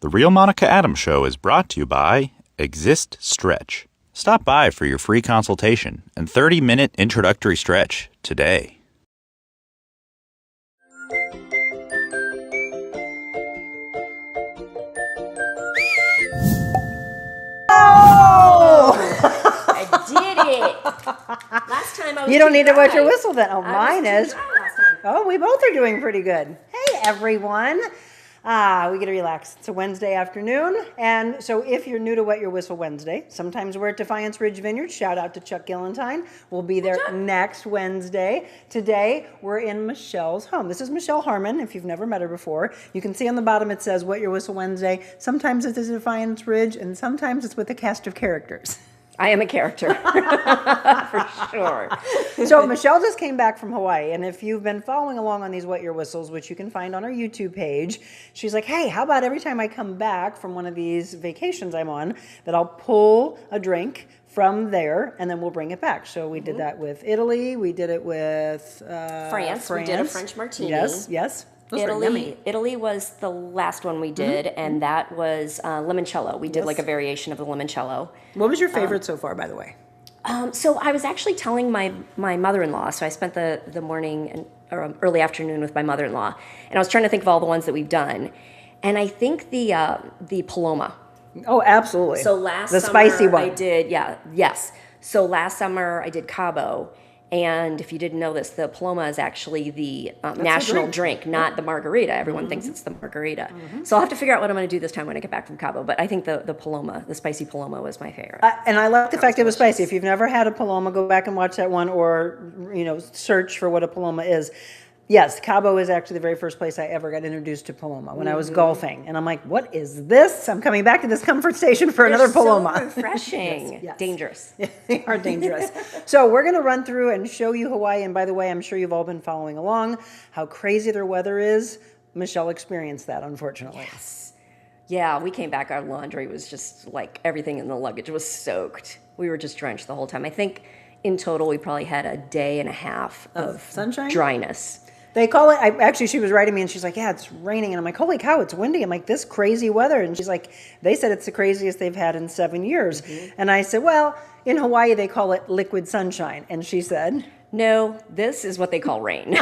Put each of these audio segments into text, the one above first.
The Real Monica Adams Show is brought to you by Exist Stretch. Stop by for your free consultation and 30-minute introductory stretch today. I did it. Last time I was You don't need to wet your dry. whistle then. Oh, mine I was is. too dry last time. Oh, we both are doing pretty good. Hey, everyone. We get to relax. It's a Wednesday afternoon. And so if you're new to Wet Your Whistle Wednesday, sometimes we're at Defiance Ridge Vineyard. Shout out to Chuck Gillentine. We'll be there next Wednesday. Today, we're in Michelle's home. This is Michelle Harmon, if you've never met her before. You can see on the bottom it says Wet Your Whistle Wednesday. Sometimes it's at Defiance Ridge, and sometimes it's with a cast of characters. I am a character, for sure. So Michelle just came back from Hawaii, and if you've been following along on these Wet Your Whistles, which you can find on our YouTube page, she's like, hey, how about every time I come back from one of these vacations I'm on, that I'll pull a drink from there, and then we'll bring it back. So we did that with Italy. We did it with France. We did a French martini. Yes. Those were yummy. Italy was the last one we did, and that was limoncello. We did like a variation of the limoncello. What was your favorite so far, by the way? So I was actually telling my mother-in-law. So I spent the morning or early afternoon with my mother-in-law, and I was trying to think of all the ones that we've done, and I think the Paloma. Oh, absolutely. So last the summer spicy one. I did, yes. So last summer I did Cabo, and if you didn't know this, the Paloma is actually the national drink, not the margarita. Everyone thinks it's the margarita. So I'll have to figure out what I'm going to do this time when I get back from Cabo. But I think the Paloma, the spicy Paloma, was my favorite. And I like the fact it was spicy. If you've never had a Paloma, go back and watch that one, or search for what a Paloma is. Yes, Cabo is actually the very first place I ever got introduced to Paloma when I was golfing. And I'm like, what is this? I'm coming back to this comfort station for another Paloma. So refreshing. Yes. Dangerous. They are dangerous. So we're going to run through and show you Hawaii. And by the way, I'm sure you've all been following along how crazy their weather is. Michelle experienced that, unfortunately. Yes. Yeah, we came back, our laundry was just like everything in the luggage was soaked. We were just drenched the whole time. I think in total we probably had a day and a half of sunshine? Dryness. They call it, actually, she was writing me and she's like, yeah, it's raining. And I'm like, holy cow, it's windy. I'm like, this crazy weather. And she's like, they said it's the craziest they've had in 7 years. And I said, well, in Hawaii, they call it liquid sunshine. And she said, no, this is what they call rain.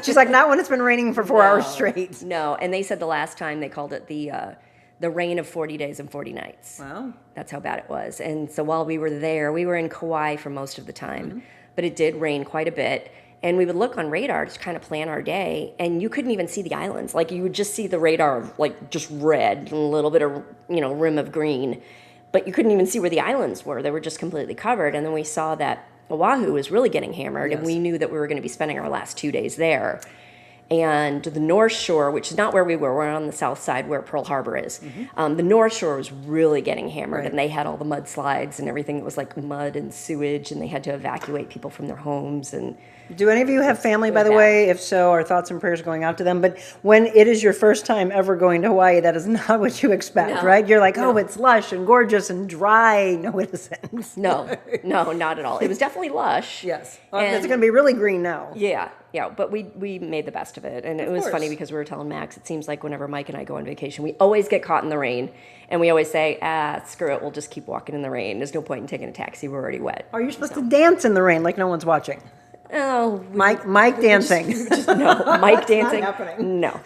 she's like, not when it's been raining for 4 hours straight. No, and they said the last time they called it the rain of 40 days and 40 nights. Wow. That's how bad it was. And so while we were there, we were in Kauai for most of the time, but it did rain quite a bit. And we would look on radar to kind of plan our day, and you couldn't even see the islands. Like, you would just see the radar, like, just red and a little bit of, rim of green. But you couldn't even see where the islands were. They were just completely covered. And then we saw that Oahu was really getting hammered, and we knew that we were going to be spending our last 2 days there. And the North Shore, which is not where we were, we're on the south side where Pearl Harbor is. The North Shore was really getting hammered, and they had all the mudslides and everything that was like mud and sewage, and they had to evacuate people from their homes. And do any of you have family, by the way? If so, our thoughts and prayers going out to them. But when it is your first time ever going to Hawaii, that is not what you expect, right? You're like, oh, it's lush and gorgeous and dry. No, it isn't. No, not at all. It was definitely lush. Yes. It's going to be really green now. Yeah, but we made the best of it. And it was funny because we were telling Max, it seems like whenever Mike and I go on vacation, we always get caught in the rain. And we always say, screw it, we'll just keep walking in the rain. There's no point in taking a taxi, we're already wet. Are you supposed to dance in the rain like no one's watching? Oh, Mike dancing. No, Mike dancing. Not happening. No.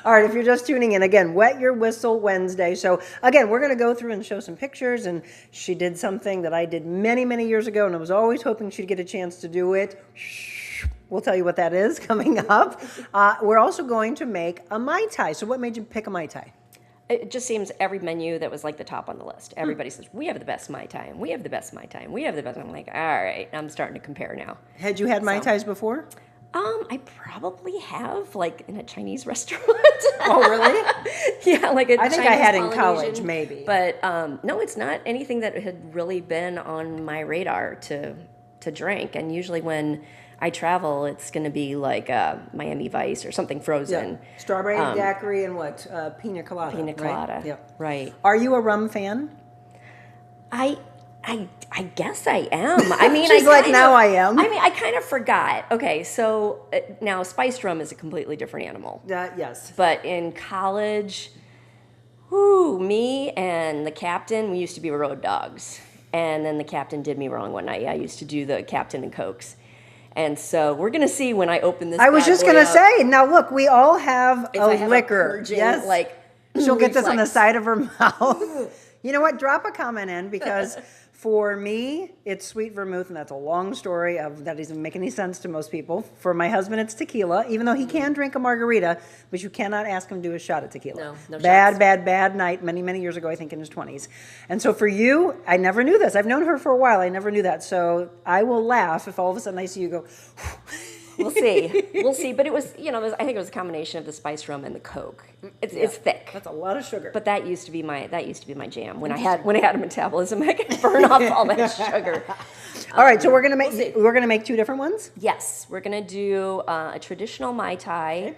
All right, if you're just tuning in, again, Wet Your Whistle Wednesday. So again, we're going to go through and show some pictures. And she did something that I did many, many years ago, and I was always hoping she'd get a chance to do it. We'll tell you what that is coming up. We're also going to make a Mai Tai. So what made you pick a Mai Tai? It just seems every menu that was like the top on the list. Everybody says, we have the best Mai Tai, and we have the best Mai Tai, and we have the best. I'm like, all right, I'm starting to compare now. Had you had Mai Tais before? I probably have, like, in a Chinese restaurant. Oh, really? Yeah, like a I think Chinese I had in Polynesian, college, maybe. But no, it's not anything that had really been on my radar to drink. And usually when I travel, it's going to be like Miami Vice or something frozen. Yeah. Strawberry daiquiri and what? Pina colada. Pina colada. Right? Yep. Right. Are you a rum fan? I guess I am. I mean, She's like, now I am. I mean, I kind of forgot. Okay, so now spiced rum is a completely different animal. Yes. But in college, Whew, me and the captain, we used to be road dogs. And then the captain did me wrong one night. I used to do the Captain and Cokes. And so we're going to see when I open this I was bad just boy going to up, say, now look, we all have if a I have liquor. A purging, yes. like, She'll get this on the reflex. side of her mouth. You know what? Drop a comment in, because for me, it's sweet vermouth, and that's a long story of that doesn't make any sense to most people. For my husband, it's tequila, even though he can drink a margarita, but you cannot ask him to do a shot of tequila. No bad, shots. bad night, many, many years ago, I think in his 20s. And so for you, I never knew this. I've known her for a while. I never knew that. So I will laugh if all of a sudden I see you go, We'll see. We'll see. But it was, I think it was a combination of the spice rum and the Coke. It's thick. that's a lot of sugar. But that used to be my jam. When I had a metabolism, I could burn off all that sugar. All right, so we're gonna make two different ones. Yes, we're gonna do a traditional Mai Tai,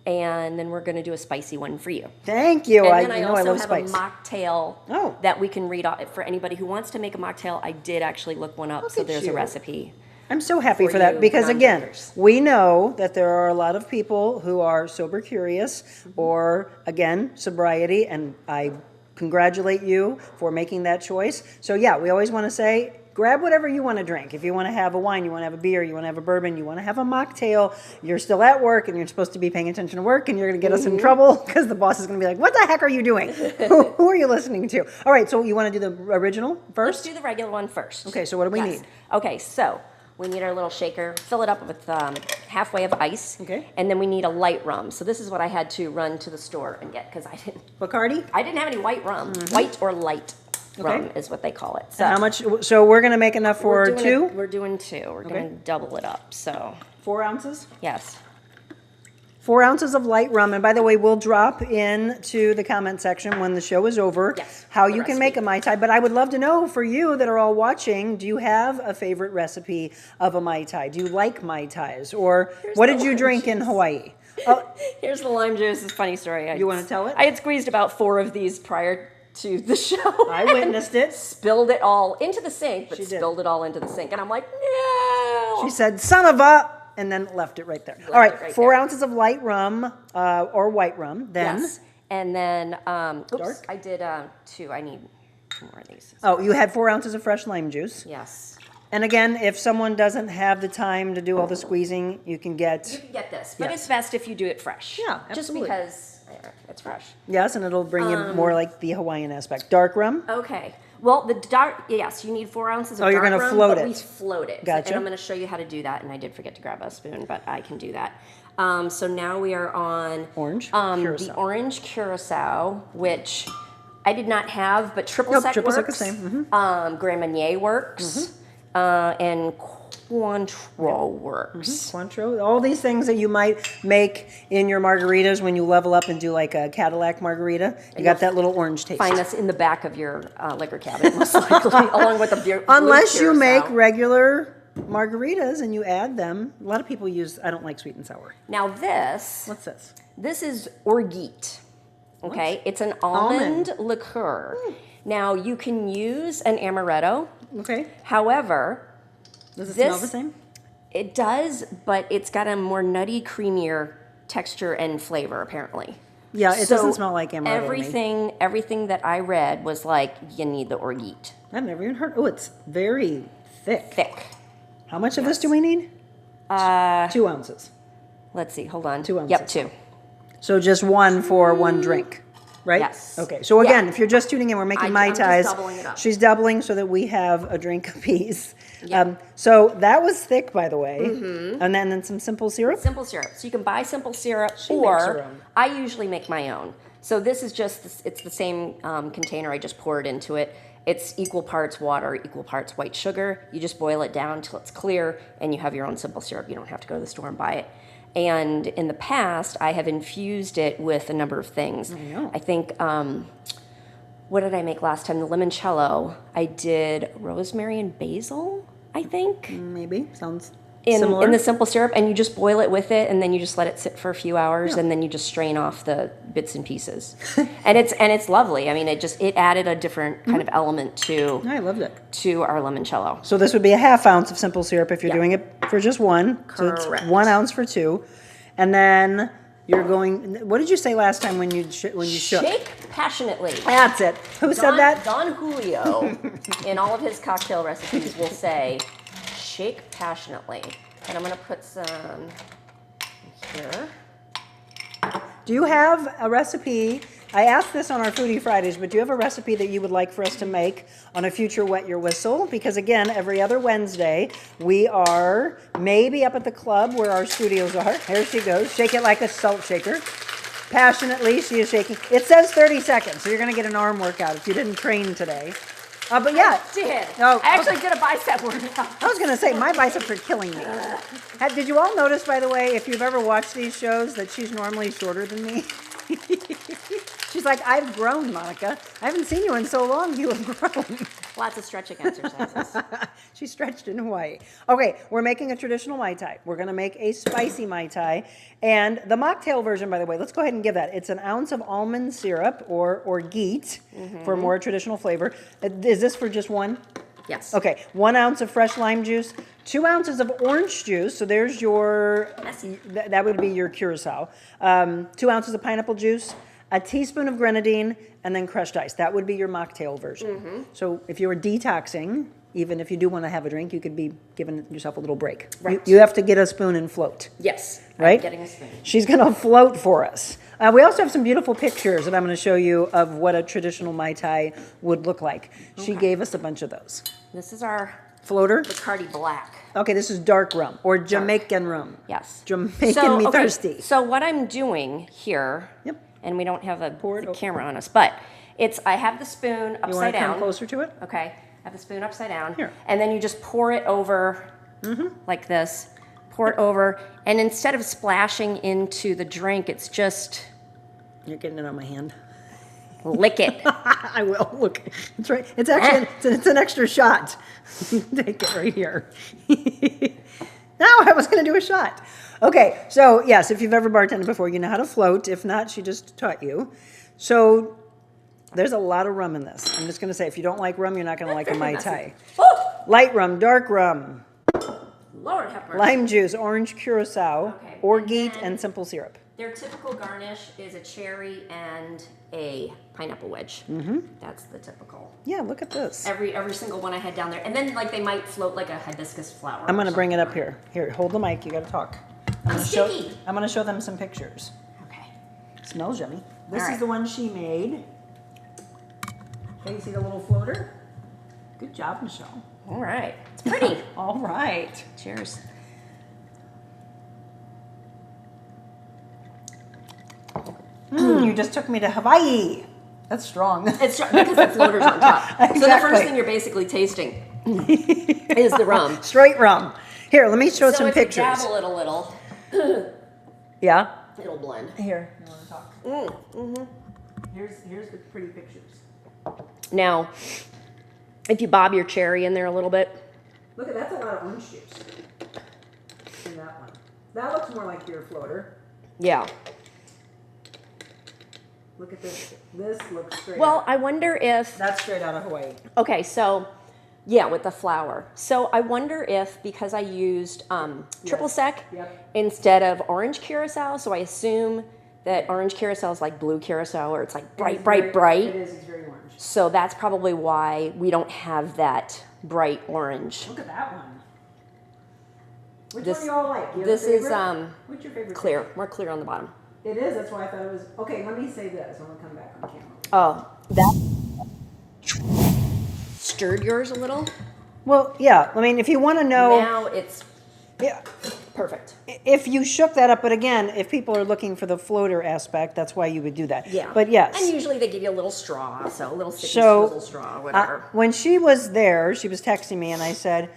and then we're gonna do a spicy one for you. Thank you. And then I I also love have spice. a mocktail that we can read off for anybody who wants to make a mocktail. I did actually look one up, so at there's you. a recipe. I'm so happy for for that, you because again, non-drinkers. we know that there are a lot of people who are sober curious or, again, sobriety, and I congratulate you for making that choice. So yeah, we always want to say, grab whatever you want to drink. If you want to have a wine, you want to have a beer, you want to have a bourbon, you want to have a mocktail, you're still at work and you're supposed to be paying attention to work, and you're going to get us in trouble because the boss is going to be like, what the heck are you doing? Who are you listening to? All right, so you want to do the original first? Let's do the regular one first. Okay, so what do we need? Okay, so we need our little shaker. Fill it up with halfway of ice. Okay. And then we need a light rum. So this is what I had to run to the store and get, because Bacardi? I didn't have any white rum. White or light rum is what they call it. So And how much? So we're going to make enough for two? We're doing two. We're going to double it up. So 4 ounces? yes. 4 ounces of light rum. And by the way, we'll drop into the comment section when the show is over Yes, how the you can make a Mai Tai. But I would love to know, for you that are all watching, do you have a favorite recipe of a Mai Tai? Do you like Mai Tais? Or what did you drink in Hawaii? Here's the lime juice. It's a funny story. You wanna tell it? I had squeezed about 4 of these prior to the show. I witnessed it. Spilled it all into the sink, but She did. spilled it all into the sink. And I'm like, no. She said, son of a, and then left it right there. All right, it right 4 there. ounces of light rum or white rum. Then, Yes. And then, oops, Dark? I did 2. I need 2 more of these. oh, you had 4 ounces of fresh lime juice. Yes. And again, if someone doesn't have the time to do all the squeezing, you can You get, can get this, but Yes. it's best if you do it fresh. Yeah, Just absolutely. because it's fresh. yes, and it'll bring you more like the Hawaiian aspect. Dark rum? Okay. Well, the dark, yes, you need 4 ounces of Oh, you're dark gonna rum, float but it. we float it. Gotcha. And I'm going to show you how to do that, and I did forget to grab a spoon, but I can do that. So now we are on Orange the curacao. orange curacao, which I did not have, but triple Nope, sec triple sec works. is same. Mhm. Grand Marnier works, and Cointreau works. Cointreau, all these things that you might make in your margaritas when you level up and do like a Cadillac margarita. You got that little orange taste. Find this in the back of your liquor cabinet, most likely, along with the beer. Unless blue you make curacao. regular margaritas and you add them. A lot of people use, I don't like sweet and sour. Now this. What's this? This is orgeat. Okay, it's an almond liqueur. Now you can use an amaretto. Okay. However, Does it this smell the same? It does, but it's got a more nutty, creamier texture and flavor apparently. Yeah, it doesn't smell like amaretto to me. Everything that I read was like you need the orgeat. I've never even heard. Oh, it's very thick. Thick. How much of this do we need? 2 ounces. Let's see. Hold on. 2 ounces. Yep, 2. So just one for one drink, right? Yes. Okay. So again, Yeah. if you're just tuning in, we're making Mai I'm just Tais. doubling it up. She's doubling so that we have a drink apiece. Yeah. So that was thick, by the way. And then some simple syrup. Simple syrup. So you can buy simple syrup, makes her or own. I usually make my own. So this is just, it's the same container. I just pour it into it. It's equal parts water, equal parts white sugar. You just boil it down till it's clear, and you have your own simple syrup. You don't have to go to the store and buy it. And in the past, I have infused it with a number of things. I think, what did I make last time? The limoncello. I did rosemary and basil, I think. Maybe. Sounds in similar. the simple syrup, and you just boil it with it, and then you just let it sit for a few hours, and then you just strain off the bits and pieces. and it's lovely. I mean, it added a different kind of element I loved it. to our limoncello. So this would be a half ounce of simple syrup if you're Yeah. doing it for just one. So Correct. it's 1 ounce for 2. And then You're going. What did you say last time when you shook? Shake passionately. That's it. Who said that? Don Julio, in all of his cocktail recipes, will say, shake passionately. And I'm going to put some here. Do you have a recipe? I asked this on our Foodie Fridays, but do you have a recipe that you would like for us to make on a future Wet Your Whistle? Because again, every other Wednesday, we are maybe up at the club where our studios are. Here she goes. Shake it like a salt shaker. Passionately, she is shaking. It says 30 seconds, so you're going to get an arm workout if you didn't train today. But yeah. I did. Oh, I actually did a bicep workout. I was going to say, my biceps are killing me. Did you all notice, by the way, if you've ever watched these shows, that she's normally shorter than me? She's like, I've grown, Monica. I haven't seen you in so long. You have grown. Lots of stretching exercises. She stretched in Hawaii. Okay, we're making a traditional Mai Tai. We're going to make a spicy Mai Tai. And the mocktail version, by the way, let's go ahead and give that. It's an ounce of almond syrup or geet for more traditional flavor. Is this for just one? Yes. Okay, 1 ounce of fresh lime juice, 2 ounces of orange juice. So there's your, that would be your curacao. 2 ounces of pineapple juice, a teaspoon of grenadine, and then crushed ice. That would be your mocktail version. So if you were detoxing, even if you do want to have a drink, you could be giving yourself a little break. Right. You have to get a spoon and float. Yes. Right? I'm getting a spoon. She's going to float for us. We also have some beautiful pictures that I'm going to show you of what a traditional Mai Tai would look like. She gave us a bunch of those. This is our Floater? Bacardi Black. Okay, this is dark rum or Jamaican rum. Yes. Jamaican me thirsty. So what I'm doing here, Yep. and we don't have the it camera on us, but I have the spoon You want upside to come down. closer to it? Okay, I have the spoon upside down. Here. And then you just pour it over like this. Pour it over, and instead of splashing into the drink, it's just You're getting it on my hand. lick it. I will. Look, it's right. It's actually it's an extra shot. Take it right here. No, I was going to do a shot. Okay, so yes, if you've ever bartended before, you know how to float. If not, she just taught you. So there's a lot of rum in this. I'm just going to say, if you don't like rum, you're not going to like a Mai Tai. Oh, Light rum, dark rum, Lord have mercy. lime juice, orange curacao, Okay, orgeat, and then- and simple syrup. Their typical garnish is a cherry and a pineapple wedge. That's the typical. Yeah, look at this. Every single one I had down there, and then like they might float like a hibiscus flower. I'm going or to bring it up something. here. Here, hold the mic. You got to talk. I'm sticky. I'm going to show them some pictures. Okay. Smells yummy. This All right. is the one she made. Okay, you see the little floater? Good job, Michelle. All right. It's pretty. All right. Cheers. You just took me to Hawaii. That's strong. It's because the floater's on top. So the Exactly. first thing you're basically tasting is the rum. Straight rum. Here, let me show So some if pictures. you dabble it a little, Yeah? it'll blend. Here, you want to talk? Here's the pretty pictures. Now, if you bob your cherry in there a little bit, Look, that's a lot of orange juice in that one. That looks more like your floater. yeah. Look at this. This looks straight Well, out. I wonder if That's straight out of Hawaii. okay, so yeah, with the flour. So I wonder if because I used triple sec Yep. instead of orange curacao, so I assume that orange curacao is like blue curacao, or it's like bright, bright, bright. It is. It's very orange. So that's probably why we don't have that bright orange. Look at that one. Which This- one do you all like? You have a this is, favorite? What's your favorite? Clear, more clear on the bottom. It is. That's why I thought it was. Okay, let me say this. I'm gonna come back on camera. Oh, that stirred yours a little. Well, yeah. I mean, if you want to know, Now it's yeah, perfect. if you shook that up, but again, if people are looking for the floater aspect, that's why you would do that. Yeah. But yes. And usually they give you a little straw, so a little sticky So, swizzle straw, whatever. When she was there, she was texting me, and I said,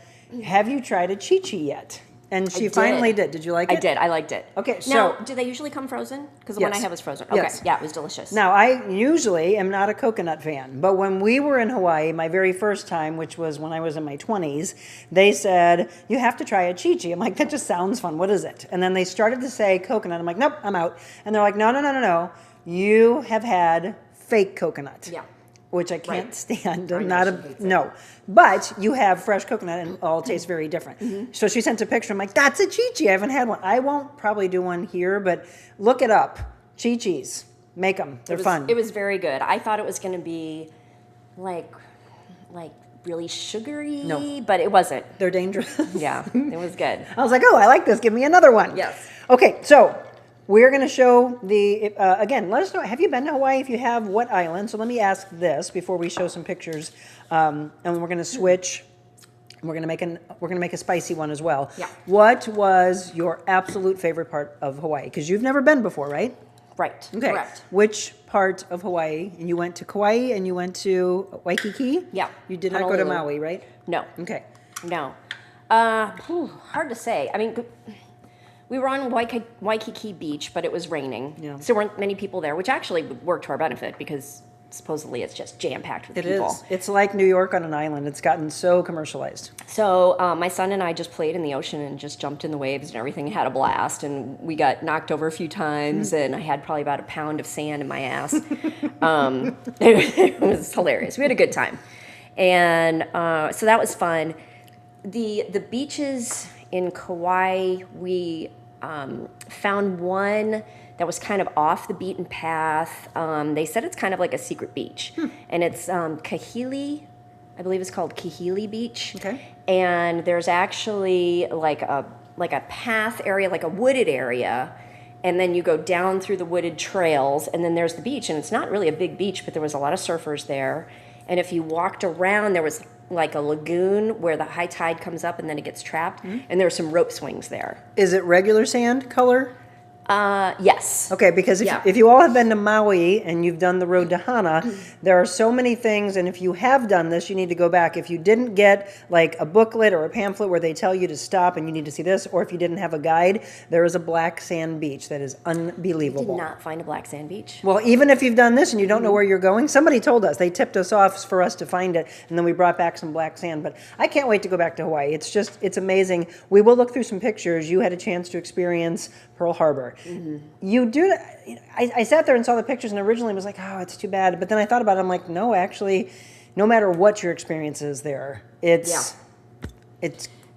"Have you tried a chi-chi yet?" And she did. finally did. Did you like it? I did. I liked it. Okay, Now, so- do they usually come frozen? Because the one I Yes. have is frozen. Okay. Yes. Yeah, it was delicious. Now, I usually am not a coconut fan, but when we were in Hawaii, my very first time, which was when I was in my 20s, they said, "You have to try a chi-chi." I'm like, that just sounds fun. What is it? And then they started to say coconut. I'm like, nope, I'm out. And they're like, no. You have had fake coconut. Yeah. which I can't stand. I'm know not she a hates it. no. But you have fresh coconut, and all tastes very different. So she sent a picture. I'm like, that's a Chi-Chi. I haven't had one. I won't probably do one here, but look it up. Chi-Chis. Make them. They're fun. It was very good. I thought it was going to be like really sugary, No. but it wasn't. They're dangerous. Yeah, it was good. I was like, oh, I like this. Give me another one. Yes. Okay, so we're going to show the, again, let us know, have you been to Hawaii? If you have, what island? So let me ask this before we show some pictures. And we're going to switch. We're going to make a spicy one as well. Yeah. What was your absolute favorite part of Hawaii? Because you've never been before, right? Right. Okay. Correct. Which part of Hawaii? And you went to Kauai and you went to Waikiki? Yeah. You did not go to Honolulu. Maui, right? No. Okay. No. Hard to say. I mean, we were on Waikiki Beach, but it was raining. Yeah. So there weren't many people there, which actually would work to our benefit because supposedly it's just jam-packed with It people. is. It's like New York on an island. It's gotten so commercialized. So my son and I just played in the ocean and just jumped in the waves and everything, had a blast. And we got knocked over a few times, and I had probably about a pound of sand in my ass. It was hilarious. We had a good time. And so that was fun. The beaches in Kauai, we found one that was kind of off the beaten path. They said it's kind of like a secret beach. And it's Kahili, I believe it's called Kahili Beach. Okay. And there's actually like a path area, like a wooded area. And then you go down through the wooded trails, and then there's the beach. And it's not really a big beach, but there was a lot of surfers there. And if you walked around, there was like a lagoon where the high tide comes up and then it gets trapped. And there were some rope swings there. Is it regular sand color? Yes. Okay, because Yeah. if you all have been to Maui and you've done the road to Hana, there are so many things, and if you have done this, you need to go back. If you didn't get like a booklet or a pamphlet where they tell you to stop and you need to see this, or if you didn't have a guide, there is a black sand beach that is unbelievable. Did not find a black sand beach. Well, even if you've done this and you don't know where you're going, somebody told us. They tipped us off for us to find it, and then we brought back some black sand. But I can't wait to go back to Hawaii. It's amazing. We will look through some pictures. You had a chance to experience Pearl Harbor. You do. I sat there and saw the pictures, and originally was like, oh, it's too bad. But then I thought about it. I'm like, no, actually, no matter what your experience is there, it's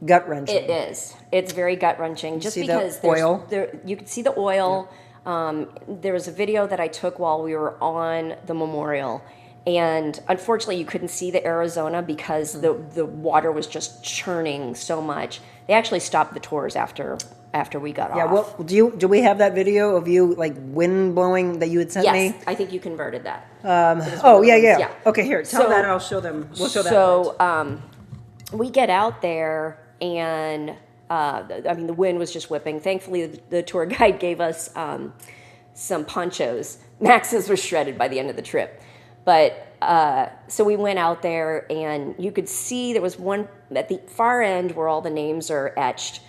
gut wrenching. It is. It's very gut wrenching. Just see the because oil? you can see the oil. There was a video that I took while we were on the memorial, and unfortunately, you couldn't see the Arizona because the water was just churning so much. They actually stopped the tours after we got Yeah. off. Well, do we have that video of you like wind blowing that you had sent me? Yes, I think you converted that. Oh yeah. Yeah. Okay, here. Tell So- that, and I'll show them. We'll show that. So we get out there, and the wind was just whipping. Thankfully, the tour guide gave us some ponchos. Max's was shredded by the end of the trip. But so we went out there, and you could see there was one at the far end where all the names are etched.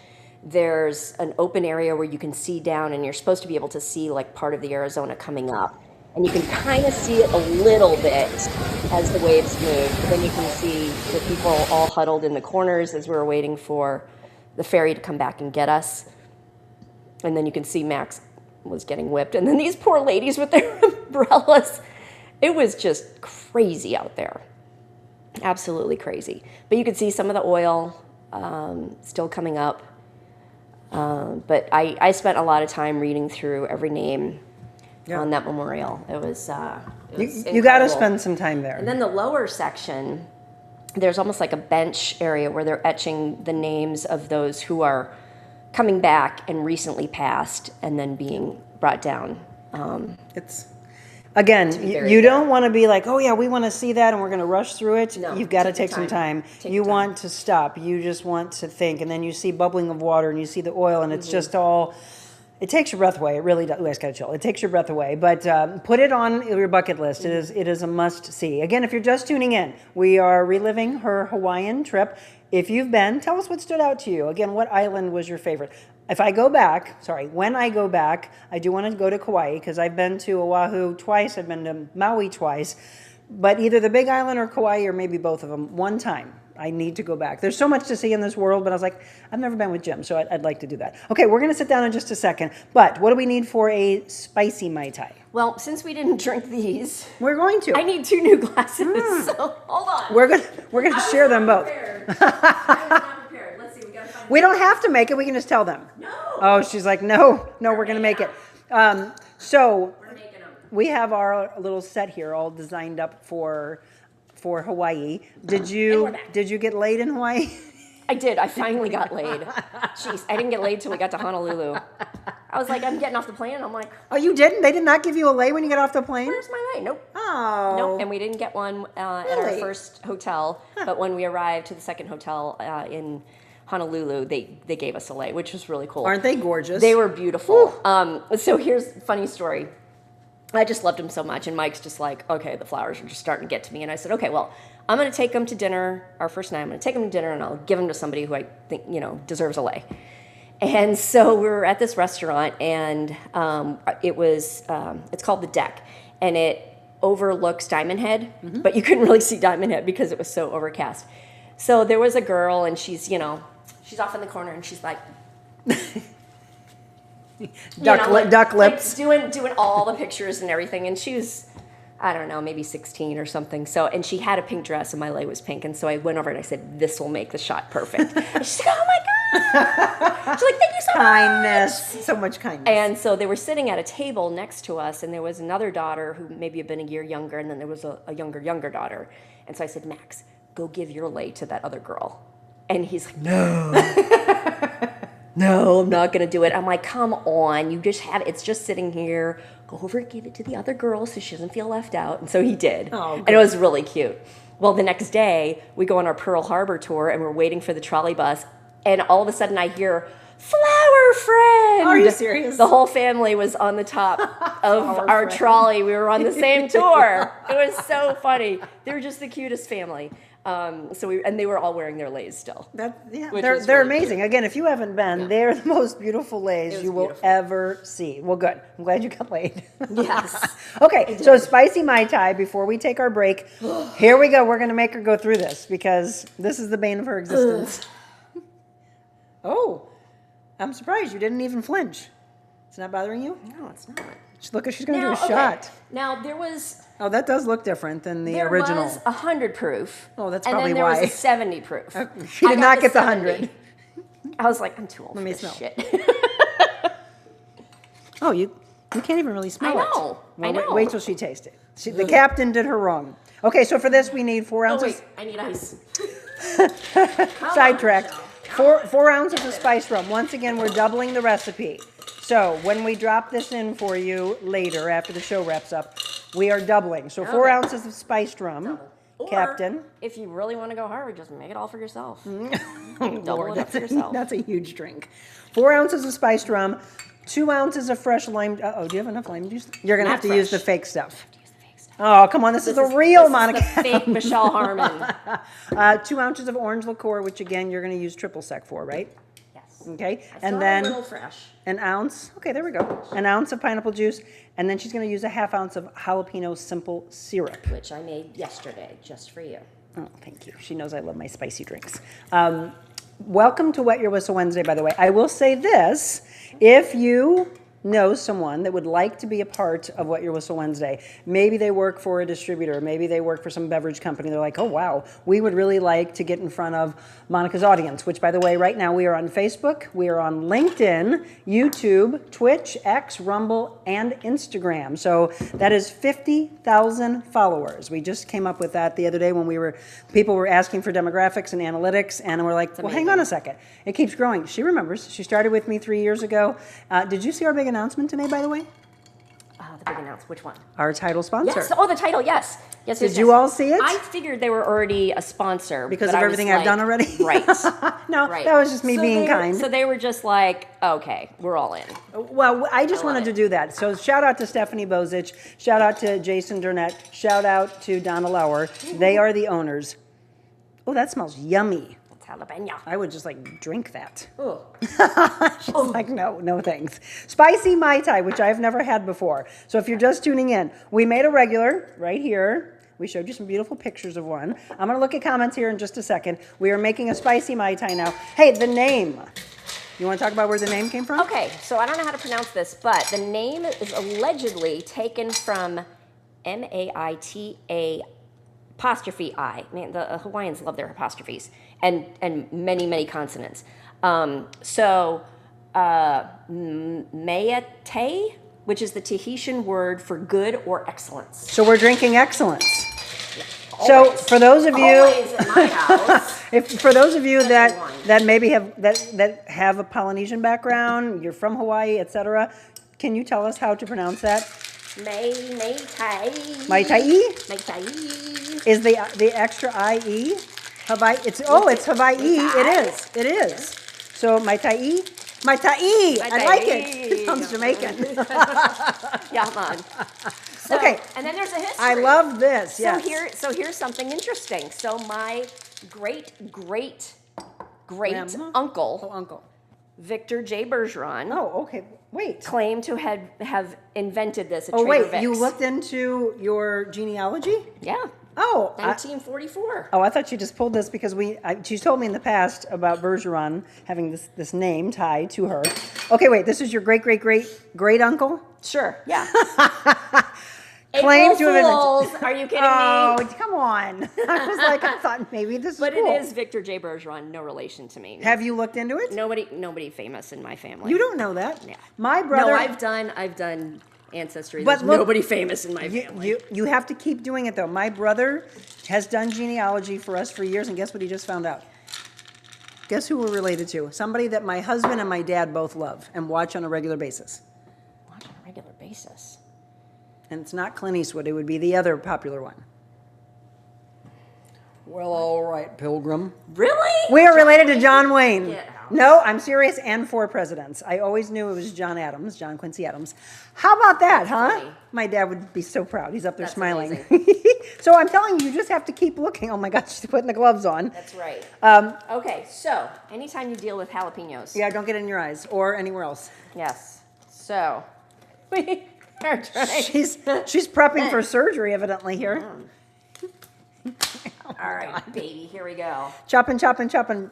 There's an open area where you can see down, and you're supposed to be able to see like part of the Arizona coming up. And you can kind of see it a little bit as the waves move. Then you can see the people all huddled in the corners as we were waiting for the ferry to come back and get us. And then you can see Max was getting whipped. And then these poor ladies with their umbrellas. It was just crazy out there. Absolutely crazy. But you could see some of the oil still coming up. But I spent a lot of time reading through every name on that memorial. It was You got to incredible. spend some time there. And then the lower section, there's almost like a bench area where they're etching the names of those who are coming back and recently passed and then being brought down. It's again, very you don't want to be like, oh yeah, we want to see that, and we're going to rush through it. No, You've got to take take the some time. Take You the time. want to stop. You just want to think, and then you see bubbling of water, and you see the oil, and it's just all. It takes your breath away. It really does. Ooh, I just gotta chill. It takes your breath away. But put it on your bucket list. It is a must see. Again, if you're just tuning in, we are reliving her Hawaiian trip. If you've been, tell us what stood out to you. Again, what island was your favorite? When I go back, I do want to go to Kauai because I've been to Oahu twice. I've been to Maui twice. But either the Big Island or Kauai, or maybe both of them, one time. I need to go back. There's so much to see in this world, but I was like, I've never been with Jim, so I'd like to do that. Okay, we're going to sit down in just a second. But what do we need for a spicy Mai Tai? Well, since we didn't drink these, We're going to. I need 2 new glasses. So hold on. We're gonna share them both. I was not prepared. Let's see. We gotta find. We don't have to make it. We can just tell them. No. Oh, she's like, no, we're going to make it. So We're making them. we have our little set here all designed up for Hawaii. Did you we're back. get laid in Hawaii? I did. I finally got laid. Jeez, I didn't get laid till we got to Honolulu. I was like, I'm getting off the plane. I'm like, Oh, you didn't? They did not give you a lay when you got off the plane? where's my lay? Nope. Oh. Nope. And we didn't get one at our Really? first hotel. But when we arrived to the second hotel in Honolulu, they gave us a lay, which was really cool. Aren't they gorgeous? They were beautiful. So here's a funny story. I just loved him so much, and Mike's just like, okay, the flowers are just starting to get to me. And I said, okay, well, I'm going to take them to dinner, our first night. I'm going to take them to dinner, and I'll give them to somebody who I think, deserves a lay. And so we were at this restaurant, and it's called The Deck, and it overlooks Diamond Head, but you couldn't really see Diamond Head because it was so overcast. So there was a girl, and she's off in the corner, and she's like, duck lips. like doing all the pictures and everything. And she was, I don't know, maybe 16 or something. So, and she had a pink dress, and my lay was pink. And so I went over and I said, "This will make the shot perfect." And she's like, "Oh my god!" She's like, "Thank you so Kindness. much." So much kindness. And so they were sitting at a table next to us, and there was another daughter who maybe had been a year younger, and then there was a younger daughter. And so I said, "Max, go give your lay to that other girl." And he's like, "No." No, I'm not going to do it. I'm like, come on, you just have it's just sitting here. Go over and give it to the other girl so she doesn't feel left out. And so he did. Oh, and it was really cute. Well, the next day, we go on our Pearl Harbor tour, and we're waiting for the trolley bus. And all of a sudden, I hear, "Flower friend." Are you serious? The whole family was on the top of our trolley. We were on the same tour. It was so funny. They were just the cutest family. And they were all wearing their lays still. They're was really amazing. Again, if you haven't been, they're the most beautiful lays you will beautiful. ever see. Well, good. I'm glad you got laid. Yes. Okay, so spicy Mai Tai before we take our break. Here we go. We're going to make her go through this because this is the bane of her existence. Oh, I'm surprised you didn't even flinch. It's not bothering you? No, it's not. Look, she's going to do a okay. shot. Now, there was Oh, that does look different than the original. 100 proof. Oh, that's and probably then there why. was a 70 proof. She I did got not get the 100. 70. I was like, I'm too old Let for me this smell. shit. Oh, you can't even really smell I it. know. Well, I know. Wait till she tastes it. The captain did her wrong. Okay, so for this we need 4 Oh, ounces. wait, I need ice. Sidetracked. 4 ounces of spice rum. Once again, we're doubling the recipe. So when we drop this in for you later, after the show wraps up, we are doubling. So 4 Okay. ounces of spiced rum, Or, Captain. if you really want to go hard, just make it all for yourself. Lord, Double it up for yourself. that's a huge drink. 4 ounces of spiced rum, 2 ounces of fresh lime. Uh-oh, do you have enough lime juice? You're going to Not have to use the fresh. fake stuff. Oh, come on. This is the real Monica. This is the fake Michelle Harmon. 2 ounces of orange liqueur, which again, you're going to use triple sec for, right? Yes. Okay. I And still then have a little fresh. an ounce. Okay, there we go. An ounce of pineapple juice. And then she's going to use a ½ ounce of jalapeno simple syrup. Which I made yesterday, just for you. Oh, thank you. She knows I love my spicy drinks. Welcome to Wet Your Whistle Wednesday, by the way. I will say this. If you know someone that would like to be a part of Wet Your Whistle Wednesday, maybe they work for a distributor, maybe they work for some beverage company, they're like, oh, wow, we would really like to get in front of Monica's audience, which, by the way, right now we are on Facebook, we are on LinkedIn, YouTube, Twitch, X, Rumble, and Instagram. So that is 50,000 followers. We just came up with that the other day when people were asking for demographics and analytics, and we're like, well, hang on a second. It keeps growing. She remembers. She started with me 3 years ago. Did you see our big announcement today, by the way? The big announcement. Which one? Our title sponsor. Yes. Oh, the title. Yes. Yes. Did yes, you yes. all see it? I figured they were already a sponsor Because but of I was everything I've done already? Right. No, Right. that was just me So being kind. So they were just like, okay, we're all in. Well, I just love wanted it. to do that. So shout out to Stephanie Bozich. Shout out to Jason Durnett. Shout out to Donna Lauer. They are the owners. Oh, that smells yummy. It's jalapeno. I would just like drink that. Ooh. She's like, no thanks. Spicy Mai Tai, which I've never had before. So if you're just tuning in, we made a regular right here. We showed you some beautiful pictures of one. I'm going to look at comments here in just a second. We are making a spicy Mai Tai now. Hey, the name. You want to talk about where the name came from? Okay, so I don't know how to pronounce this, but the name is allegedly taken from Maita apostrophe I. Man, the Hawaiians love their apostrophes and many, many consonants. Mai Tai, which is the Tahitian word for good or excellence. So we're drinking excellence. Always. So for those of you, Always at my house. for those of you Especially wine. that maybe that have a Polynesian background, you're from Hawaii, etc., can you tell us how to pronounce that? Mai Tai. Mai Tai? Mai Tai. Is the extra IE? Hawaii? It's Hawaii. It is. So Mai Tai? Mai Tai! I like it. It sounds Jamaican. Yeah, man. So, Okay. And then there's a history. I love this. Yes. So here's something interesting. So my great Grandma? uncle, Oh, uncle. Victor J. Bergeron, Oh, okay. Wait. claimed to have invented this at Oh, Trader wait. Vic's. You looked into your genealogy? Yeah. Oh. 1944. I thought you just pulled this because she told me in the past about Bergeron having this name tied to her. Okay, wait. This is your great uncle? Sure. Yeah. Claimed to have April invented. Fools. Are you kidding Oh, me? come on. I thought maybe this is But cool. it is Victor J. Bergeron, no relation to me. Have you looked into it? Nobody famous in my family. You don't know that. Yeah. My brother. No, I've done ancestry. But There's look, nobody famous in my family. You have to keep doing it though. My brother has done genealogy for us for years, and guess what he just found out? Guess who we're related to? Somebody that my husband and my dad both love and watch on a regular basis. Watch on a regular basis. And it's not Clint Eastwood. It would be the other popular one. Well, all right, Pilgrim. Really? We are related to John Wayne. Get out. No, I'm serious, and 4 presidents. I always knew it was John Quincy Adams. How about that, huh? funny. My dad would be so proud. He's up there That's smiling. So I'm telling you, you just have to keep looking. Oh my God, she's putting the gloves on. That's right. Okay, so anytime you deal with jalapenos. Yeah, don't get it in your eyes or anywhere else. Yes. So we are trying. She's prepping for surgery, evidently, here. All right, baby, here we go. Chopping,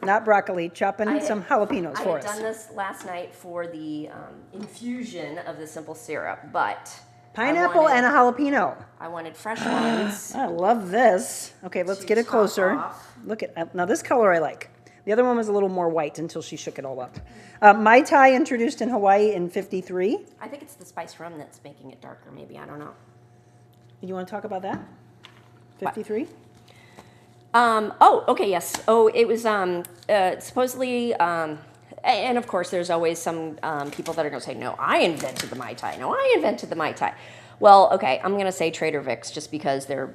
not broccoli, chopping some jalapenos I for had us. done this last night for the infusion of the simple syrup, but Pineapple and a jalapeno. I wanted fresh ones. I love this. Okay, let's get it top closer. off. Look at now this color I like. The other one was a little more white until she shook it all up. Mai Tai introduced in Hawaii in '53. I think it's the spiced rum that's making it darker. Maybe, I don't know. You want to talk about that? 53. Oh, okay, yes. Oh, it was supposedly, and of course, there's always some people that are going to say, "No, I invented the Mai Tai. No, I invented the Mai Tai." Well, okay, I'm going to say Trader Vic's just because they're,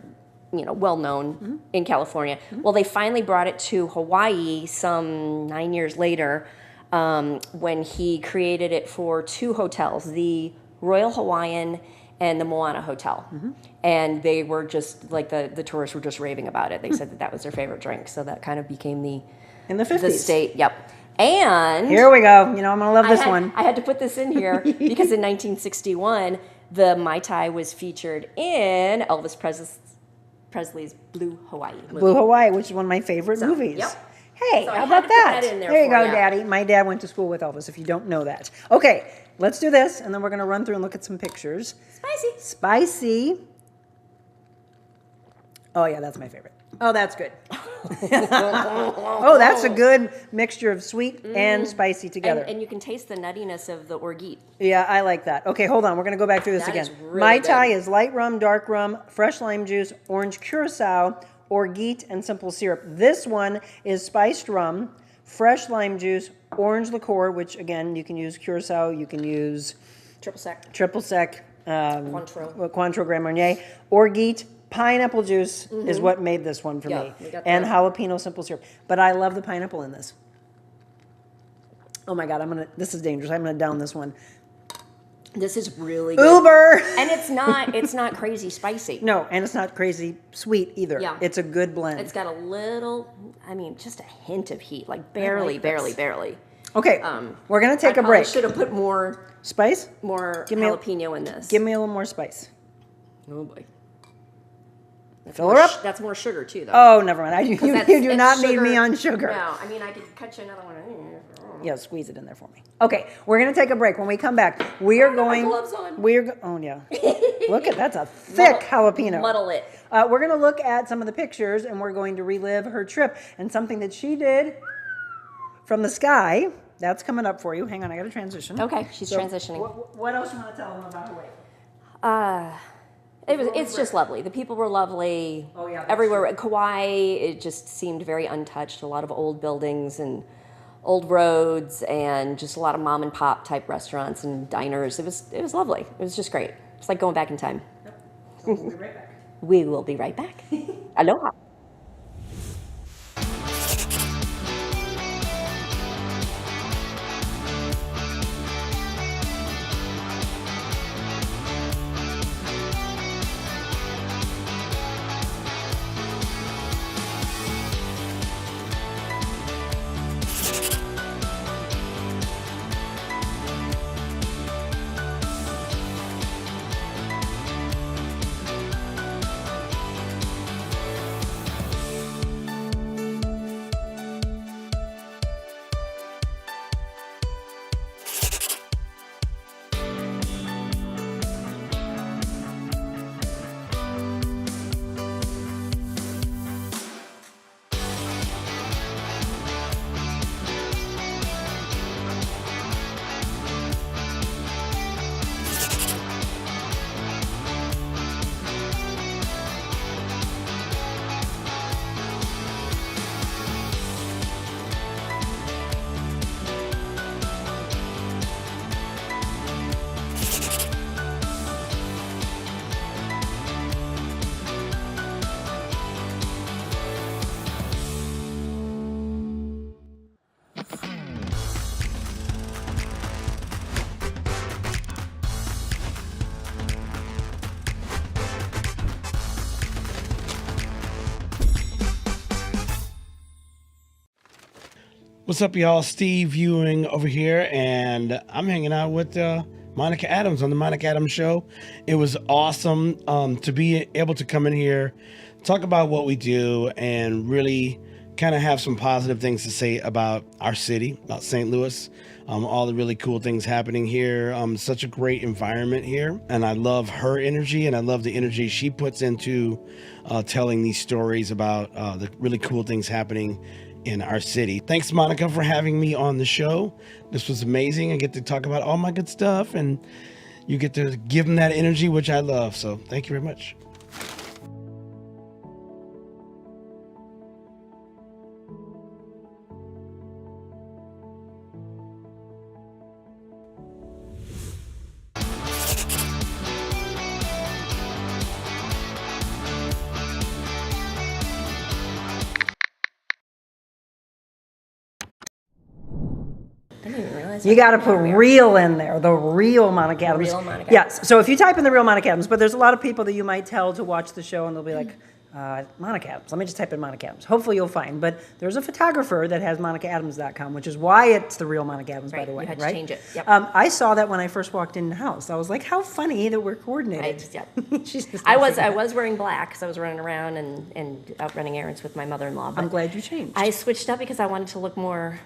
well known in California. Well, they finally brought it to Hawaii some 9 years later when he created it for 2 hotels, the Royal Hawaiian and the Moana Hotel. And they were just, like, the tourists were just raving about it. They said that was their favorite drink. So that kind of became In the 50s. the state. Yep. And Here we go. I'm going to love this one. I had to put this in here because in 1961, the Mai Tai was featured in Elvis Presley's Blue Hawaii movie. Blue Hawaii, which is one of my favorite movies. yep. Hey, So I how had about to put that? that in there There you for go, ya. Daddy. My dad went to school with Elvis, if you don't know that. Okay, let's do this, and then we're going to run through and look at some pictures. Spicy. Spicy. Oh, yeah, that's my favorite. Oh, that's good. Oh, that's a good mixture of sweet and spicy together. And you can taste the nuttiness of the orgeat. Yeah, I like that. Okay, hold on. We're going to go back through this That again. is really Mai Tai good. is light rum, dark rum, fresh lime juice, orange curacao, orgeat, and simple syrup. This one is spiced rum, fresh lime juice, orange liqueur, which, again, you can use curacao, you can use triple sec, Cointreau Grand Marnier, orgeat, pineapple juice is what made this one for me, we got and that. jalapeno simple syrup. But I love the pineapple in this. Oh my God, this is dangerous. I'm gonna down this one. This is really good. Uber! And it's not crazy spicy. No, and it's not crazy sweet either. Yeah. It's a good blend. It's got a little, just a hint of heat, like barely. Okay, we're gonna take a I break. should have put more Spice? more Give me a- jalapeno in this. Give me a little more spice. Oh boy. Fill her up. That's more sugar too, though. Oh, never mind. You do It's not need sugar. me on sugar. No, I mean I could cut you another one. Yeah, squeeze it in there for me. Okay, we're gonna take a break. When we come back, we are going. My gloves on. Oh yeah. Look at that's a thick jalapeno. Muddle it. We're gonna look at some of the pictures, and we're going to relive her trip and something that she did from the sky. That's coming up for you. Hang on, I got to transition. Okay, she's transitioning. What else you want to tell them about Hawaii? It's just lovely. The people were lovely. Oh, yeah, that's everywhere. Kauai, it just seemed very untouched. A lot of old buildings and old roads, and just a lot of mom and pop type restaurants and diners. It was lovely. It was just great. It's like going back in time. So we'll be right back. We will be right back. Aloha. What's up, y'all? Steve Ewing over here, and I'm hanging out with Monica Adams on the Monica Adams Show. It was awesome to be able to come in here, talk about what we do, and really kind of have some positive things to say about our city, about St. Louis, all the really cool things happening here. Such a great environment here, and I love her energy, and I love the energy she puts into telling these stories about the really cool things happening in our city. Thanks, Monica, for having me on the show. This was amazing. I get to talk about all my good stuff, and you get to give them that energy, which I love. So thank you very much. You got to put real in there, the real Monica Adams. real Monica Yes. So if you type in the real Monica Adams, but there's a lot of people that you might tell to watch the show, and they'll be like, Monica Adams. Let me just type in Monica Adams. Hopefully you'll find. But there's a photographer that has MonicaAdams.com, which is why it's the real Monica Adams, by Right, the way. you had to right? change it. Yep. I saw that when I first walked in the house. I was like, how funny that we're coordinated. Yep. She's just I was wearing black because I was running around and out running errands with my mother-in-law. But I'm glad you changed. I switched up because I wanted to look more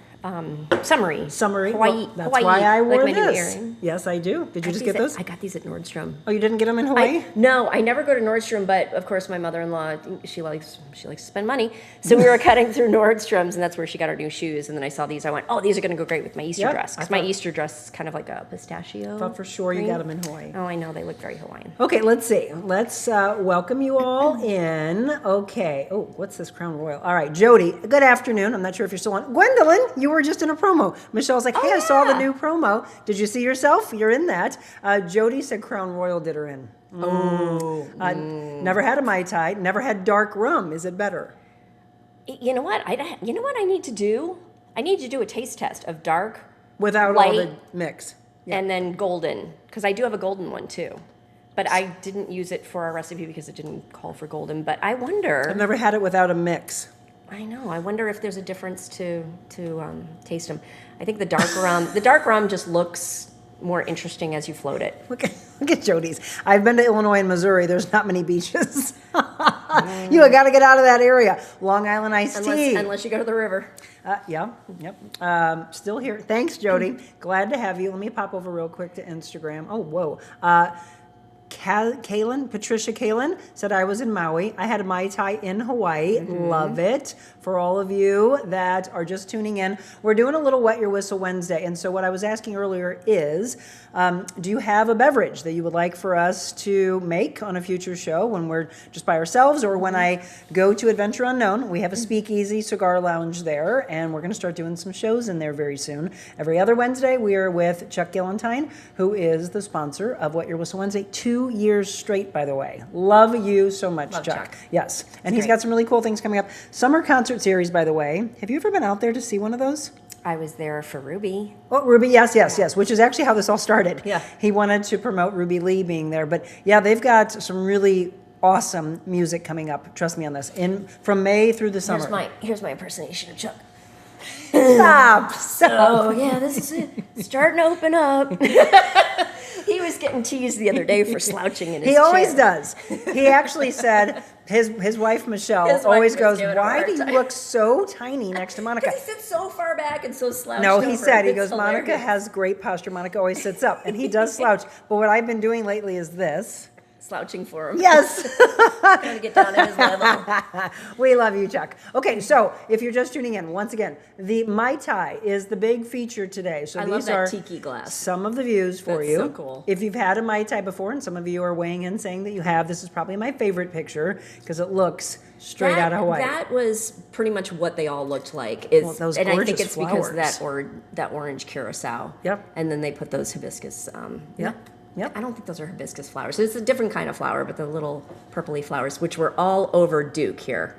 summery. Summary. Hawaii. Well, that's Hawaii, why I wore like my new this. earring. Yes, I do. Did you just get those? I got these at Nordstrom. Oh, you didn't get them in Hawaii? No, I never go to Nordstrom, but of course my mother-in-law, she likes to spend money. So we were cutting through Nordstrom's, and that's where she got our new shoes. And then I saw these. I went, oh, these are going to go great with my Easter Yep, dress. I Because my thought- Easter dress is kind of like a pistachio. I thought for sure you green. got them in Hawaii. Oh, I know. They look very Hawaiian. Okay, let's see. Let's welcome you all in. Okay. Oh, what's this Crown Royal? All right, Jody, good afternoon. I'm not sure if you're still on. Gwendolyn, you were just in a promo. Michelle's like, hey, I saw the new promo. Did you see yourself? You're in that. Jody said Crown Royal did her in. Never had a Mai Tai. Never had dark rum. Is it better? You know what? You know what I need to do? I need to do a taste test of dark, Without all the light, mix. Yeah. and then golden, because I do have a golden one too. But I didn't use it for our recipe because it didn't call for golden. But I wonder. I've never had it without a mix. I know. I wonder if there's a difference to taste them. I think the dark rum just looks more interesting as you float it. Look at Jody's. I've been to Illinois and Missouri. There's not many beaches. You got to get out of that area. Long Island iced tea. Unless you go to the river. Yeah, yep. Still here. Thanks, Jody. Glad to have you. Let me pop over real quick to Instagram. Oh, whoa. Patricia Kalen said, I was in Maui. I had a Mai Tai in Hawaii. Love it. For all of you that are just tuning in, we're doing a little Wet Your Whistle Wednesday. And so what I was asking earlier is, do you have a beverage that you would like for us to make on a future show when we're just by ourselves, or when I go to Adventure Unknown? We have a speakeasy cigar lounge there, and we're going to start doing some shows in there very soon. Every other Wednesday, we are with Chuck Gillentine, who is the sponsor of Wet Your Whistle Wednesday. 2 years straight, by the way. Love you so much, Chuck. Yes. And he's got some really cool things coming up. Summer concert series, by the way. Have you ever been out there to see one of those? I was there for Ruby. Oh, Ruby, yes, which is actually how this all started. Yeah. He wanted to promote Ruby Lee being there. But yeah, they've got some really awesome music coming up. Trust me on this. From May through the summer. Here's my impersonation of Chuck. Stop. Oh, yeah, this is it. Starting to open up. He was getting teased the other day for slouching in his chair. He always does. He actually said, his wife Michelle always goes, why do you look so tiny next to Monica? Because he sits so far back and so slouched. No, he said, he goes, Monica has great posture. Monica always sits up, and he does slouch. But what I've been doing lately is this. Slouching for him. Yes. Trying to get down at his level. We love you, Chuck. Okay, so if you're just tuning in, once again, the Mai Tai is the big feature today. So I these love that are tiki glass. some of the views for That's you. so cool. If you've had a Mai Tai before, and some of you are weighing in saying that you have, this is probably my favorite picture because it looks straight out of Hawaii. That was pretty much what they all looked like. Those and I think gorgeous it's because of flowers. that orange curacao. Yep. And then they put those hibiscus. Yep. I don't think those are hibiscus flowers. It's a different kind of flower, but the little purpley flowers, which were all over Duke here.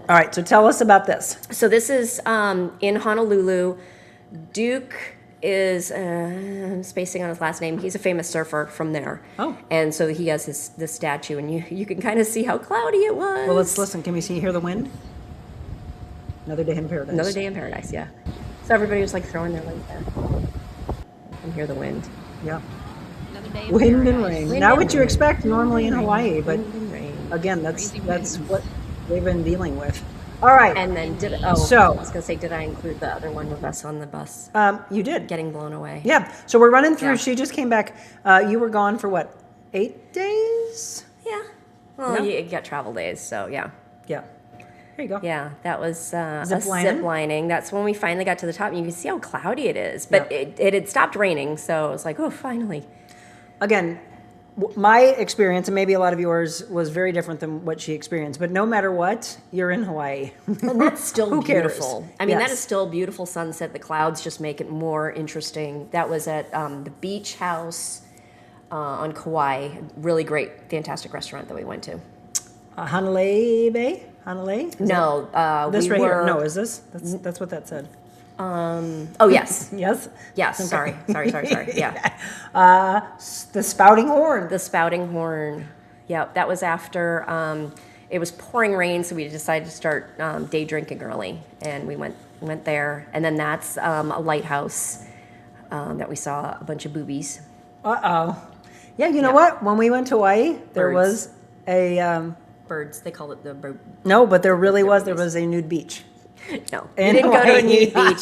All right, so tell us about this. So this is in Honolulu. Duke is, I'm spacing on his last name. He's a famous surfer from there. Oh. And so he has this statue, and you can kind of see how cloudy it was. Well, let's listen. Can we hear the wind? Another day in paradise. Another day in paradise, yeah. So everybody was like throwing their legs there. You can hear the wind. Yeah. Another day of Wind and paradise. rain. Not what you expect normally in Hawaii, but Wind and rain. again, that's Crazy wind. what they've been dealing with. All right. And then I was gonna say, did I include the other one with us on the bus You did. getting blown away? Yeah. So we're running through. Yeah. She just came back. You were gone for what? 8 days? Yeah. Well, Yeah. you got travel days, so yeah. Yeah. There you go. Yeah, that was Zip lining? zip lining. That's when we finally got to the top, and you can see how cloudy it is. But it had stopped raining, so it was like, oh, finally. Again, my experience, and maybe a lot of yours, was very different than what she experienced. But no matter what, you're in Hawaii. And that's still Who cares? beautiful. I mean, Yes. that is still a beautiful sunset. The clouds just make it more interesting. That was at the beach house on Kauai. Really great, fantastic restaurant that we went to. Hanalei Bay? Hanalei? Is No, that- This we right were, here. No, is this? That's what that said. Oh, yes. Yes? Yes, sorry. Yeah. The spouting horn. The spouting horn. Yeah, that was after it was pouring rain, so we decided to start day drinking early, and we went there. And then that's a lighthouse that we saw a bunch of boobies. Uh-oh. Yeah, you know what? When we went to Hawaii, there Birds. was a... Birds, they call it the bird. no, but there really was. There was a nude beach. No, In we didn't go to a Hawaii. nude beach.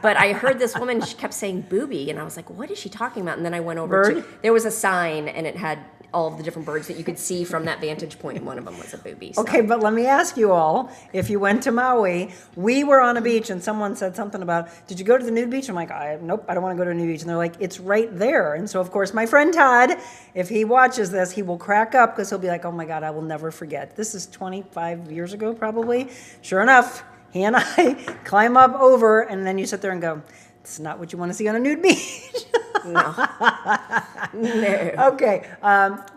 But I heard this woman, she kept saying booby, and I was like, what is she talking about? And then I went over Bird? to, there was a sign, and it had all of the different birds that you could see from that vantage point, and one of them was a booby. So. Okay, but let me ask you all, if you went to Maui, we were on a beach and someone said something about, did you go to the nude beach? I'm like, nope, I don't want to go to a nude beach. And they're like, it's right there. And so, of course, my friend Todd, if he watches this, he will crack up because he'll be like, oh my God, I will never forget. This is 25 years ago, probably. Sure enough, he and I climb up over, and then you sit there and go, it's not what you want to see on a nude beach. No. No. Okay,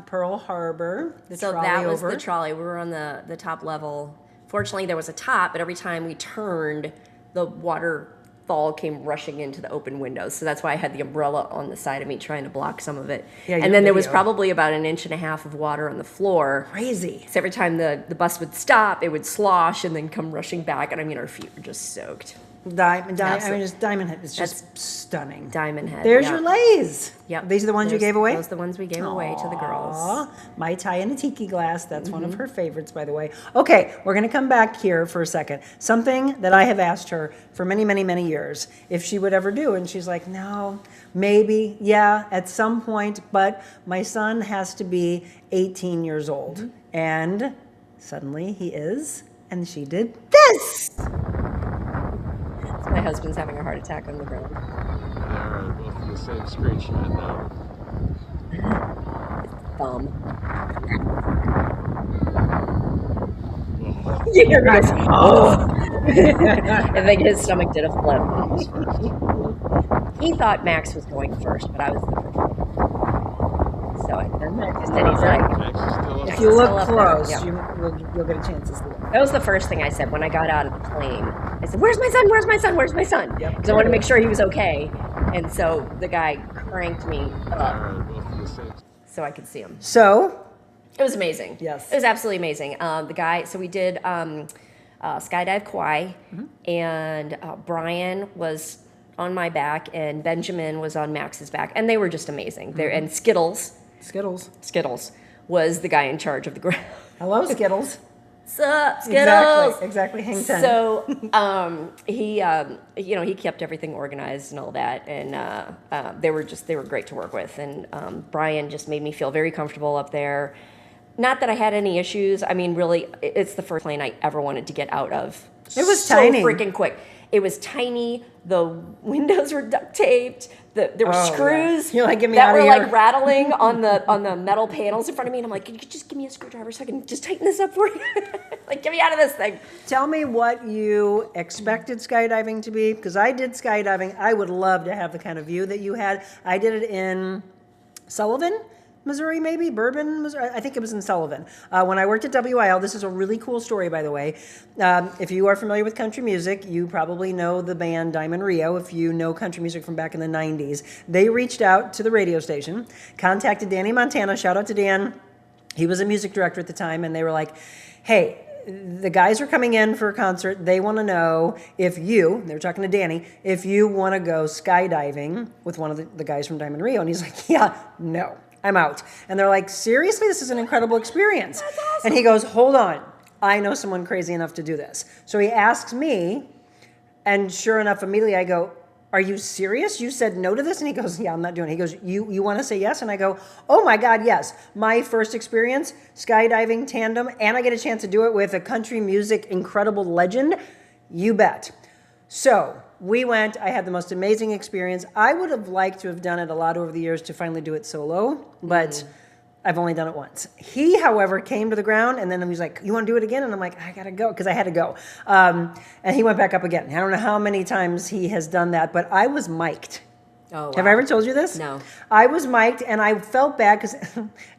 Pearl Harbor, the So trolley that was over. the trolley. We were on the top level. Fortunately, there was a top, but every time we turned, the waterfall came rushing into the open windows. So that's why I had the umbrella on the side of me trying to block some of it. Yeah, your and then there was video. probably about 1.5 inches of water on the floor. Crazy. So every time the bus would stop, it would slosh and then come rushing back. And I mean, our feet were just soaked. Diamond. I Absolutely. mean, it's Diamond Head. It's just stunning. Diamond Head. There's yeah. your lays. Yep. These are the ones you gave away? Those are the ones we gave away to the girls. Aw, Mai Tai in a tiki glass. That's one of her favorites, by the way. Okay, we're going to come back here for a second. Something that I have asked her for many, many, many years if she would ever do. And she's like, no, maybe, yeah, at some point. But my son has to be 18 years old. And suddenly he is. And she did this. My husband's having a heart attack on the ground. They're both in the same screenshot now. Thumb. You hear this? Oh. I think his stomach did a flip. He thought Max was going first, but I was the first. So I just did. He's like, Max is still up If there. you Still look up there, close, yeah. you'll get a chance to see it. that was the first thing I said when I got out of the plane. I said, "Where's my son? Where's my son? Where's my son?" Yep. Because I wanted to make sure he was okay. And so the guy cranked me up They're both in the same. so I could see him. So, It was amazing. Yes. It was absolutely amazing. The guy, so we did skydive Kauai, and Brian was on my back, and Benjamin was on Max's back, and they were just amazing. And Skittles Skittles. was the guy in charge of the ground. Hello, Skittles. Sup, Skittles? Exactly. Hang 10. So he kept everything organized and all that, and they were great to work with. And Brian just made me feel very comfortable up there. Not that I had any issues. I mean, really, it's the first plane I ever wanted to get out of. It was so tiny. freaking quick. It was tiny. The windows were duct taped. There were Oh, screws yeah. You're like, "Get me that out of were here." like rattling on the metal panels in front of me, and I'm like, "Can you just give me a screwdriver so I can just tighten this up for you? Like, get me out of this thing." Tell me what you expected skydiving to be, because I did skydiving. I would love to have the kind of view that you had. I did it in Sullivan, Missouri, maybe Bourbon, Missouri. I think it was in Sullivan. When I worked at WIL, this is a really cool story, by the way. If you are familiar with country music, you probably know the band Diamond Rio. If you know country music from back in the 90s, they reached out to the radio station, contacted Danny Montana. Shout out to Dan. He was a music director at the time, and they were like, "Hey, the guys are coming in for a concert. They want to know if you," they were talking to Danny, "if you want to go skydiving with one of the guys from Diamond Rio." And he's like, "Yeah, no, I'm out." And they're like, "Seriously? This is an incredible experience." That's awesome. And he goes, "Hold on. I know someone crazy enough to do this." So he asks me, and sure enough, immediately I go, "Are you serious? You said no to this?" And he goes, "Yeah, I'm not doing it." He goes, You want to say yes?" And I go, "Oh my God, yes. My first experience, skydiving tandem, and I get a chance to do it with a country music incredible legend. You bet." So we went. I had the most amazing experience. I would have liked to have done it a lot over the years to finally do it solo, but I've only done it once. He, however, came to the ground, and then he was like, "You want to do it again?" And I'm like, "I got to go," because I had to go. And he went back up again. I don't know how many times he has done that, but I was mic'd. Oh, wow. Have I ever told you this? No. I was mic'd, and I felt bad because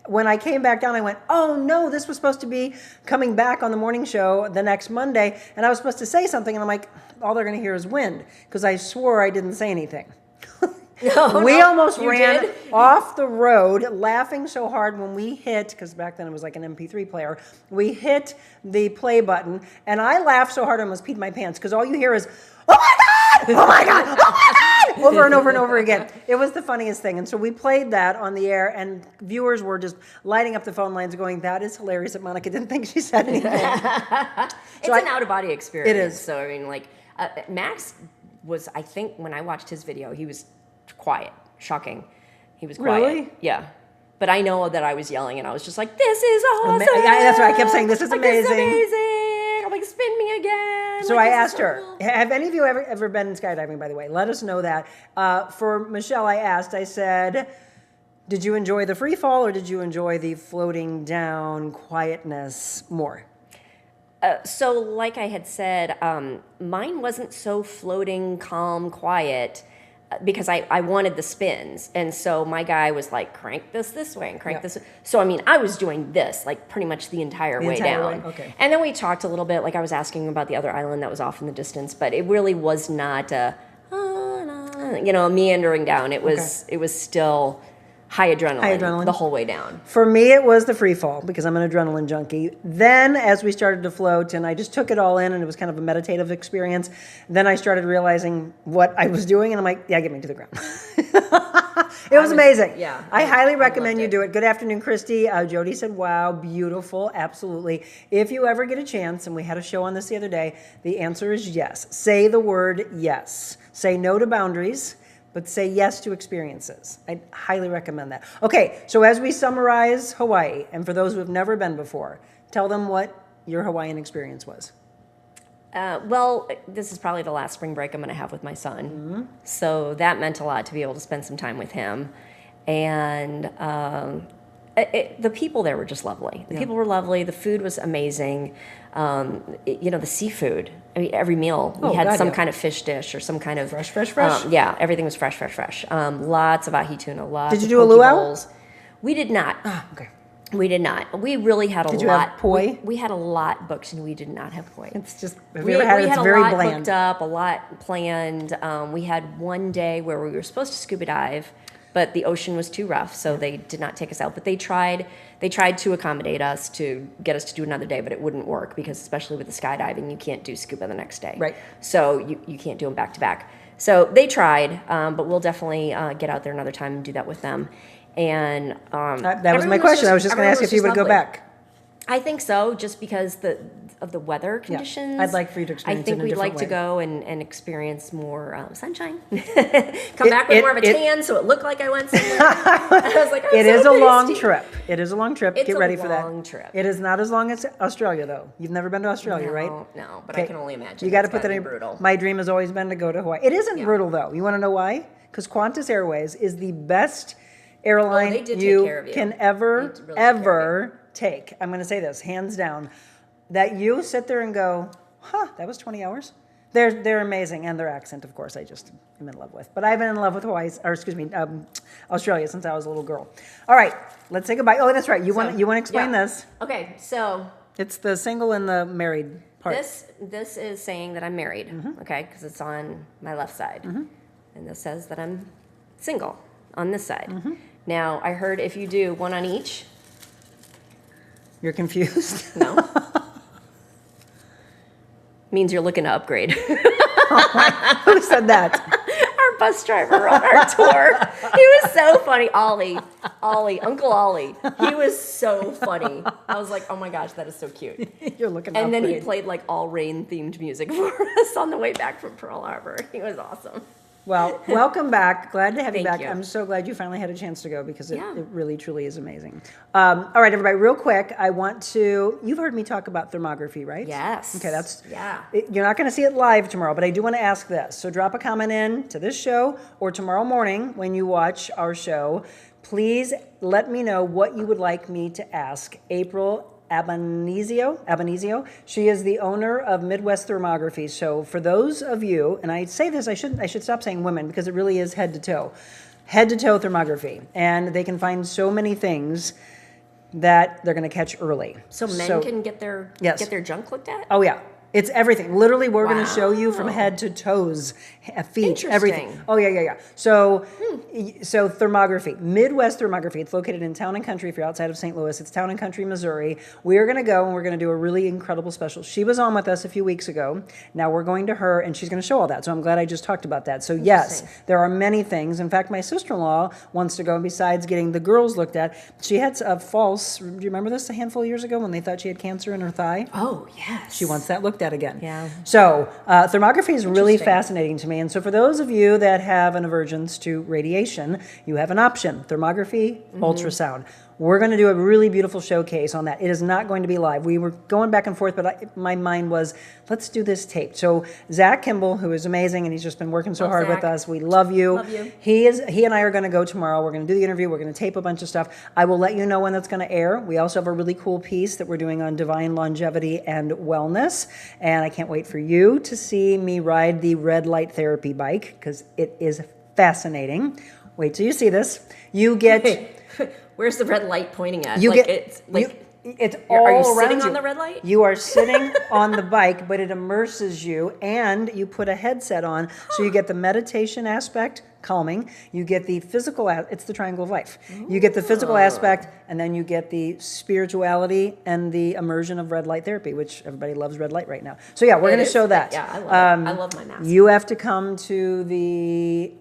when I came back down, I went, "Oh no, this was supposed to be coming back on the morning show the next Monday," and I was supposed to say something, and I'm like, all they're going to hear is wind, because I swore I didn't say anything. We almost ran off the road laughing so hard when we hit, because back then it was like an MP3 player, we hit the play button, and I laughed so hard I almost peed my pants, because all you hear is, "Oh my God! Oh my God! Oh my God!" over and over and over again. It was the funniest thing. And so we played that on the air, and viewers were just lighting up the phone lines going, "That is hilarious that Monica didn't think she said anything." It's an out-of-body experience. It is. So, I mean, like, Max was, I think, when I watched his video, he was quiet. Shocking. He was quiet. Really? Yeah. But I know that I was yelling, and I was just like, "This is awesome!" Yeah, that's what I kept saying. This is Like, amazing. This is amazing! I'm like, "Spin me again!" So Like, I this is asked so her, cool. have any of you ever been skydiving, by the way? Let us know that. For Michelle, I said, did you enjoy the free fall, or did you enjoy the floating down quietness more? So, like I had said, mine wasn't so floating, calm, quiet, because I wanted the spins. And so my guy was like, "Crank this way and crank this." So, I mean, I was doing this like pretty much the entire way down. okay. And then we talked a little bit, like I was asking about the other island that was off in the distance, but it really was not, meandering down. It was still high adrenaline, High adrenaline. the whole way down. For me, it was the free fall because I'm an adrenaline junkie. Then, as we started to float, and I just took it all in, and it was kind of a meditative experience. Then I started realizing what I was doing, and I'm like, yeah, get me to the ground. It was amazing. Yeah, I highly recommend loved you it. do it. Good afternoon, Christy. Jody said, wow, beautiful. Absolutely. If you ever get a chance, and we had a show on this the other day, the answer is yes. Say the word yes. Say no to boundaries, but say yes to experiences. I highly recommend that. Okay, so as we summarize Hawaii, and for those who have never been before, tell them what your Hawaiian experience was. Well, this is probably the last spring break I'm going to have with my son. Mm-hmm. So that meant a lot to be able to spend some time with him. And the people there were just lovely. The people were lovely. The food was amazing. The seafood. I mean, every meal we had some kind of fish dish or some kind of Fresh. yeah, everything was fresh. Lots of ahi tuna. Lots. Did you of do a poke luau? bowls. We did not. Okay. We did not. We really had a lot. Did you have poi? We had a lot booked, and we did not have poi. It's just, have you ever had it? It's very a lot bland. booked up, a lot planned. We had one day where we were supposed to scuba dive, but the ocean was too rough, so they did not take us out. But they tried to accommodate us to get us to do another day, but it wouldn't work because especially with the skydiving, you can't do scuba the next day. Right. So you can't do them back to back. So they tried, but we'll definitely get out there another time and do that with them. And that was my question. I was just going to ask if you would go back. I think so, just because of the weather conditions. I'd like for you to experience I think it in a we'd like different to way. go and experience more sunshine. Come back with more of a tan, so it looked like I went somewhere. I was like, It is a long trip. It is a long trip. It's Get a ready for that. long trip. It is not as long as Australia, though. You've never been to Australia, right? No, but I Okay. can only imagine. You got to It's put that gotta in. be brutal. My dream has always been to go to Hawaii. It isn't brutal, though. You want to know why? Because Qantas Airways is the best airline they did take you care of you. can They ever, really took care of ever take. I'm going to say this, hands down, that you sit there and go, huh, that was 20 hours? They're amazing, and their accent, of course, I just am in love with. But I've been in love with Australia since I was a little girl. All right, let's say goodbye. Oh, that's right. You want to explain this? Okay, so It's the single and the married part. this is saying that I'm married, okay, because it's on my left side, and this says that I'm single on this side. Now, I heard if you do one on each, You're confused? no, means you're looking to upgrade. Who said that? Our bus driver on our tour, he was so funny. Uncle Ollie, he was so funny. I was like, oh my gosh, that is so cute. You're looking And then he upgrade. played like all rain themed music for us on the way back from Pearl Harbor. He was awesome. Well, welcome back. Glad to have you Thank back. you. I'm so glad you finally had a chance to go because it Yeah. really, truly is amazing. All right, everybody, real quick, you've heard me talk about thermography, right? Yes. Okay, Yeah. You're not going to see it live tomorrow, but I do want to ask this. So drop a comment in to this show or tomorrow morning when you watch our show. Please let me know what you would like me to ask April Abanizio. She is the owner of Midwest Thermography. So for those of you, and I say this, I should stop saying women because it really is head to toe thermography. And they can find so many things that they're going to catch early. So men can get their Yes. junk looked at? Oh yeah. It's everything. Literally, we're going to show you from Wow. head to toes, feet, Interesting. everything. Oh yeah. So thermography, Midwest Thermography. It's located in Town and Country. If you're outside of St. Louis, it's Town and Country, Missouri. We're going to go and we're going to do a really incredible special. She was on with us a few weeks ago. Now we're going to her, and she's going to show all that. So I'm glad I just talked about that. So yes, there are many things. In fact, my sister-in-law wants to go. And besides getting the girls looked at, she had a false. Do you remember this a handful of years ago when they thought she had cancer in her thigh? Oh, yes. She wants that looked at again. Yeah. So thermography is really fascinating to me. And so for those of you that have an aversion to radiation, you have an option. Thermography, ultrasound. We're going to do a really beautiful showcase on that. It is not going to be live. We were going back and forth, but my mind was, let's do this taped. So Zach Kimball, who is amazing, and he's just been working so hard with Zach. us. We love you. Love you. He and I are going to go tomorrow. We're going to do the interview. We're going to tape a bunch of stuff. I will let you know when that's going to air. We also have a really cool piece that we're doing on divine longevity and wellness. And I can't wait for you to see me ride the red light therapy bike because it is fascinating. Wait till you see this. You get... Where's the red light pointing at? You like get- it's like It's all Are you around sitting you. on the red light? You are sitting on the bike, but it immerses you, and you put a headset on, so you get the meditation aspect, calming. You get the physical. It's the triangle of life. You get the physical aspect, and then you get the spirituality and the immersion of red light therapy, which everybody loves red light right now. So yeah, we're going to show that. Yeah, I love it. I love my mask. You have to come to the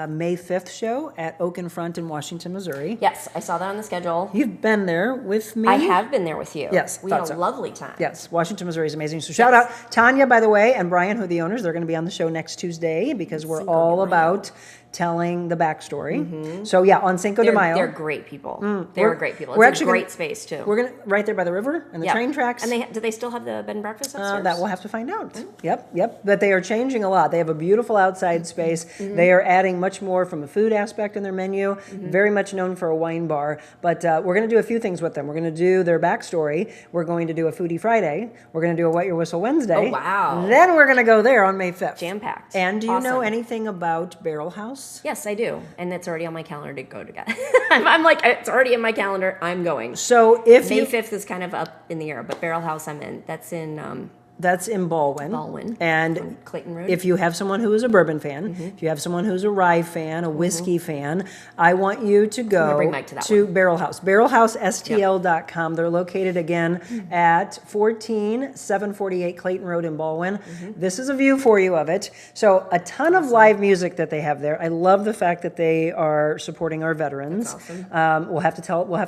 May 5th show at Oak and Front in Washington, Missouri. Yes, I saw that on the schedule. You've been there with me. I have been there with you. Yes, we had thought a so. lovely time. Yes, Washington, Missouri is amazing. So shout out Tanya, by the way, and Brian, who are the owners. They're going to be on the show next Tuesday because we're Cinco all de Mayo. about telling the backstory. So yeah, on Cinco de Mayo. They're great people. They're We're- great people. we're It's actually a gonna- great space too. We're gonna right there by the river and the Yeah. train tracks. And do they still have the bed and breakfast upstairs? That we'll have to find out. Yep. But they are changing a lot. They have a beautiful outside space. They are adding much more from a food aspect in their menu. Very much known for a wine bar. But we're going to do a few things with them. We're going to do their backstory. We're going to do a Foodie Friday. We're going to do a Wet Your Whistle Wednesday. Oh, wow. Then we're going to go there on May 5th. Jam-packed. And do you know Awesome. anything about Barrel House? Yes, I do, and it's already on my calendar to go together. I'm like, it's already in my calendar. I'm going. So if May you 5th is kind of up in the air, but Barrel House I'm in. That's in That's in Baldwin. Baldwin, And on Clayton Road. if you have someone who is a bourbon fan, if you have someone who's a rye fan, a whiskey fan, I want you to go bring Mike to that Barrel House. BarrelHouseSTL.com. They're located again at 14748 Clayton Road in Baldwin. This is a view for you of it. So a ton of live music that they have there. I love the fact that they are supporting our veterans. That's We'll have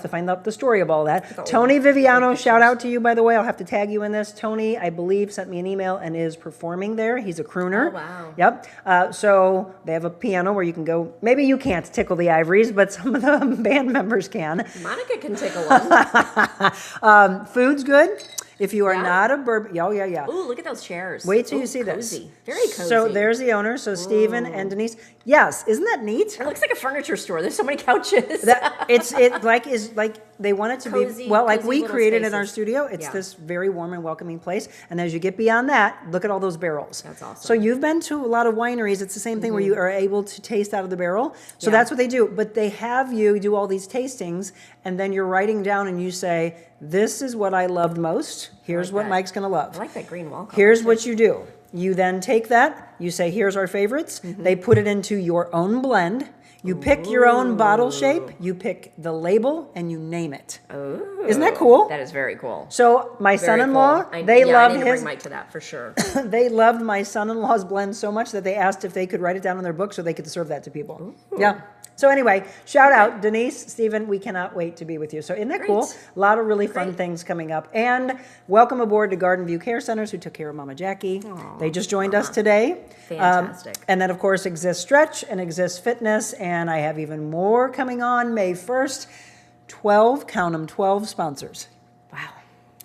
to find out the story of all that. Tony Viviano, shout out to you, by the way. I'll have to tag you in this. Tony, I believe, sent me an email and is performing there. He's a crooner. Oh, wow. Yep. So they have a piano where you can go. Maybe you can't tickle the ivories, but some of the band members can. Monica can take a one. Food's good. If you are Yeah? not a bourbon, yeah. Ooh, look at those chairs. Wait till Ooh, you see cozy. this. Very cozy. So there's the owner. So Stephen and Denise. Yes, isn't that neat? It looks like a furniture store. There's so many couches. That is like they want it to Cozy- be like cozy we little created in our spaces. studio. It's Yeah. this very warm and welcoming place. And as you get beyond that, look at all those barrels. That's awesome. So you've been to a lot of wineries. It's the same thing where you are able to taste out of the barrel. So Yeah. that's what they do. But they have you do all these tastings, and then you're writing down and you say, "This is what I loved most. Here's like what that. Mike's gonna love." I like that green wall color. Here's what you do. You then take that, you say, here's our favorites. They put it into your own blend. You pick your own bottle shape, you pick the label, and you name it. Ooh, Isn't that cool? That is very cool. So my Very son-in-law, cool. I they need loved to his bring Mike to that for sure. they loved my son-in-law's blend so much that they asked if they could write it down in their book so they could serve that to people. Yeah. So anyway, shout out Denise, Stephen. We cannot wait to be with you. So isn't that Great. cool? A lot of really fun Great. things coming up. And welcome aboard to Garden View Care Centers, who took care of Mama Jackie. They just joined us today. Fantastic. And then of course Exist Stretch and Exist Fitness, and I have even more coming on May 1st. 12, count them, 12 sponsors. Wow.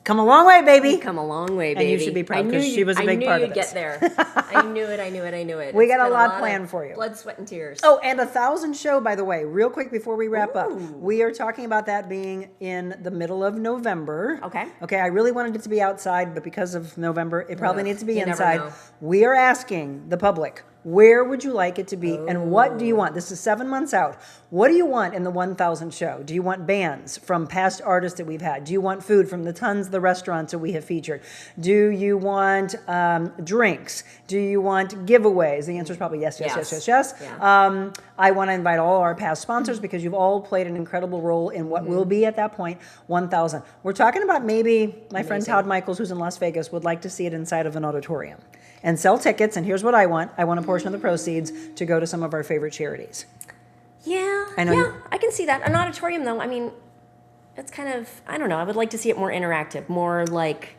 Come a long way, baby. You've come a long way, baby. And you should be proud, I knew 'cause she was a big I part knew of you'd this. get there. I knew it. We It's got a been lot planned for you. Blood, sweat, and tears. Oh, and 1,000 show, by the way, real quick before we wrap up. Ooh. We are talking about that being in the middle of November. Okay. Okay, I really wanted it to be outside, but because of November, it probably needs to be you never inside. know. We are asking the public, where would you like it to be and what do you want? This is 7 months out. What do you want in the 1,000 show? Do you want bands from past artists that we've had? Do you want food from the tons of the restaurants that we have featured? Do you want drinks? Do you want giveaways? The answer is probably yes. Yeah. I want to invite all our past sponsors because you've all played an incredible role in what will be at that point 1,000. We're talking about maybe my friend Todd Michaels, who's in Las Vegas, would like to see it inside of an auditorium and sell tickets. And here's what I want. I want a portion of the proceeds to go to some of our favorite charities. Yeah. I know you- I can see that. An auditorium, though, I mean, it's kind of, I don't know. I would like to see it more interactive, more like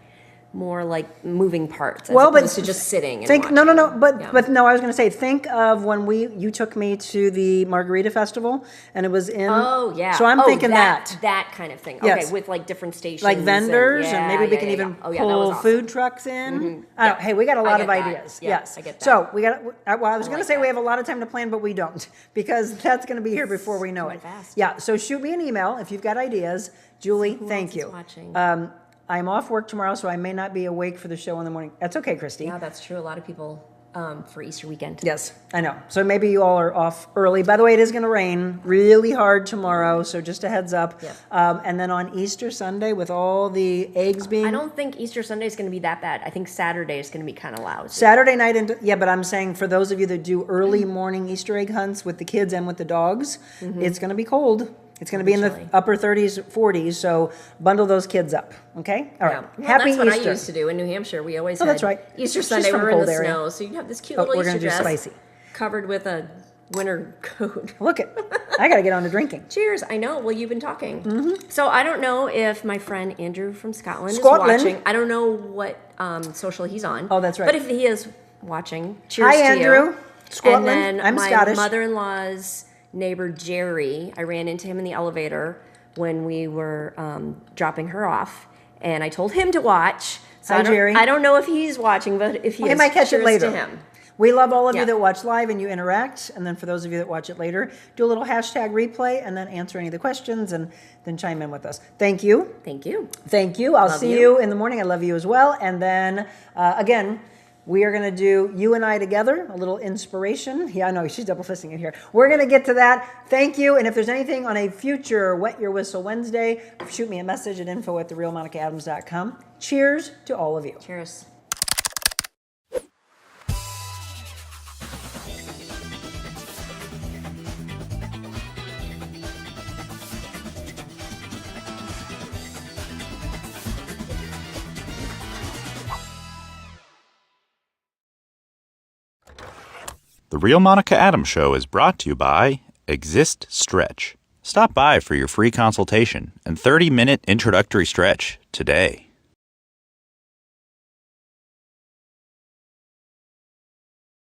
moving parts, as opposed to just sitting. And watching. But no, I was going to say, think of when you took me to the Margarita Festival, and it was in. Oh yeah. So I'm thinking that. that kind of thing. Yes. Okay, with like different stations, Like vendors, and maybe we can yeah. even Oh, yeah, that pull was awesome. food trucks in. Hey, we got a lot of get that. ideas. Yeah, Yes, I get that. So we got. Well, I was going to like say we that. have a lot of time to plan, but we don't because that's going to be here before we know it. Coming fast. Yeah. So shoot me an email if you've got ideas, Julie. Who Thank else you. is watching? I'm off work tomorrow, so I may not be awake for the show in the morning. That's okay, Christy. Yeah, that's true. A lot of people for Easter weekend. Yes, I know. So maybe you all are off early. By the way, it is going to rain really hard tomorrow, so just a heads up. Yeah. And then on Easter Sunday, with all the eggs being... I don't think Easter Sunday is going to be that bad. I think Saturday is going to be kind of lousy. Saturday night, yeah, but I'm saying for those of you that do early morning Easter egg hunts with the kids and with the dogs, it's going to be cold. It's going to be in the Chilly. upper 30s, 40s, so bundle those kids up, okay? All right. Well, Happy that's what Easter. I used to do in New Hampshire. We always Oh, had that's right. Easter She's Sunday. from We a were in the cold area. snow, so you'd have this cute Oh, little we're Easter gonna do dress spicy. covered with a winter coat. Look it. I got to get on to drinking. Cheers. I know. Well, you've been talking. So I don't know if my friend Andrew from Scotland Scotland. is watching. I don't know what social he's on. Oh, that's right. But if he is watching, cheers Hi, to Andrew. you. Scotland. And then I'm my Scottish. mother-in-law's neighbor, Jerry, I ran into him in the elevator when we were dropping her off. And I told him to watch. So Hi, Jerry. I don't know if he's watching, but if he He is, might catch it cheers later. to him. We love all of you Yeah. that watch live and you interact. And then for those of you that watch it later, do a little hashtag replay and then answer any of the questions and then chime in with us. Thank you. Thank you. Thank you. I'll Love see you. you in the morning. I love you as well. And then again, we are going to do you and I together, a little inspiration. Yeah, I know, she's double fisting it here. We're going to get to that. Thank you. And if there's anything on a future Wet Your Whistle Wednesday, shoot me a message at info@therealmonicaadams.com. Cheers to all of you. Cheers. The Real Monica Adams Show is brought to you by Exist Stretch. Stop by for your free consultation and 30-minute introductory stretch today.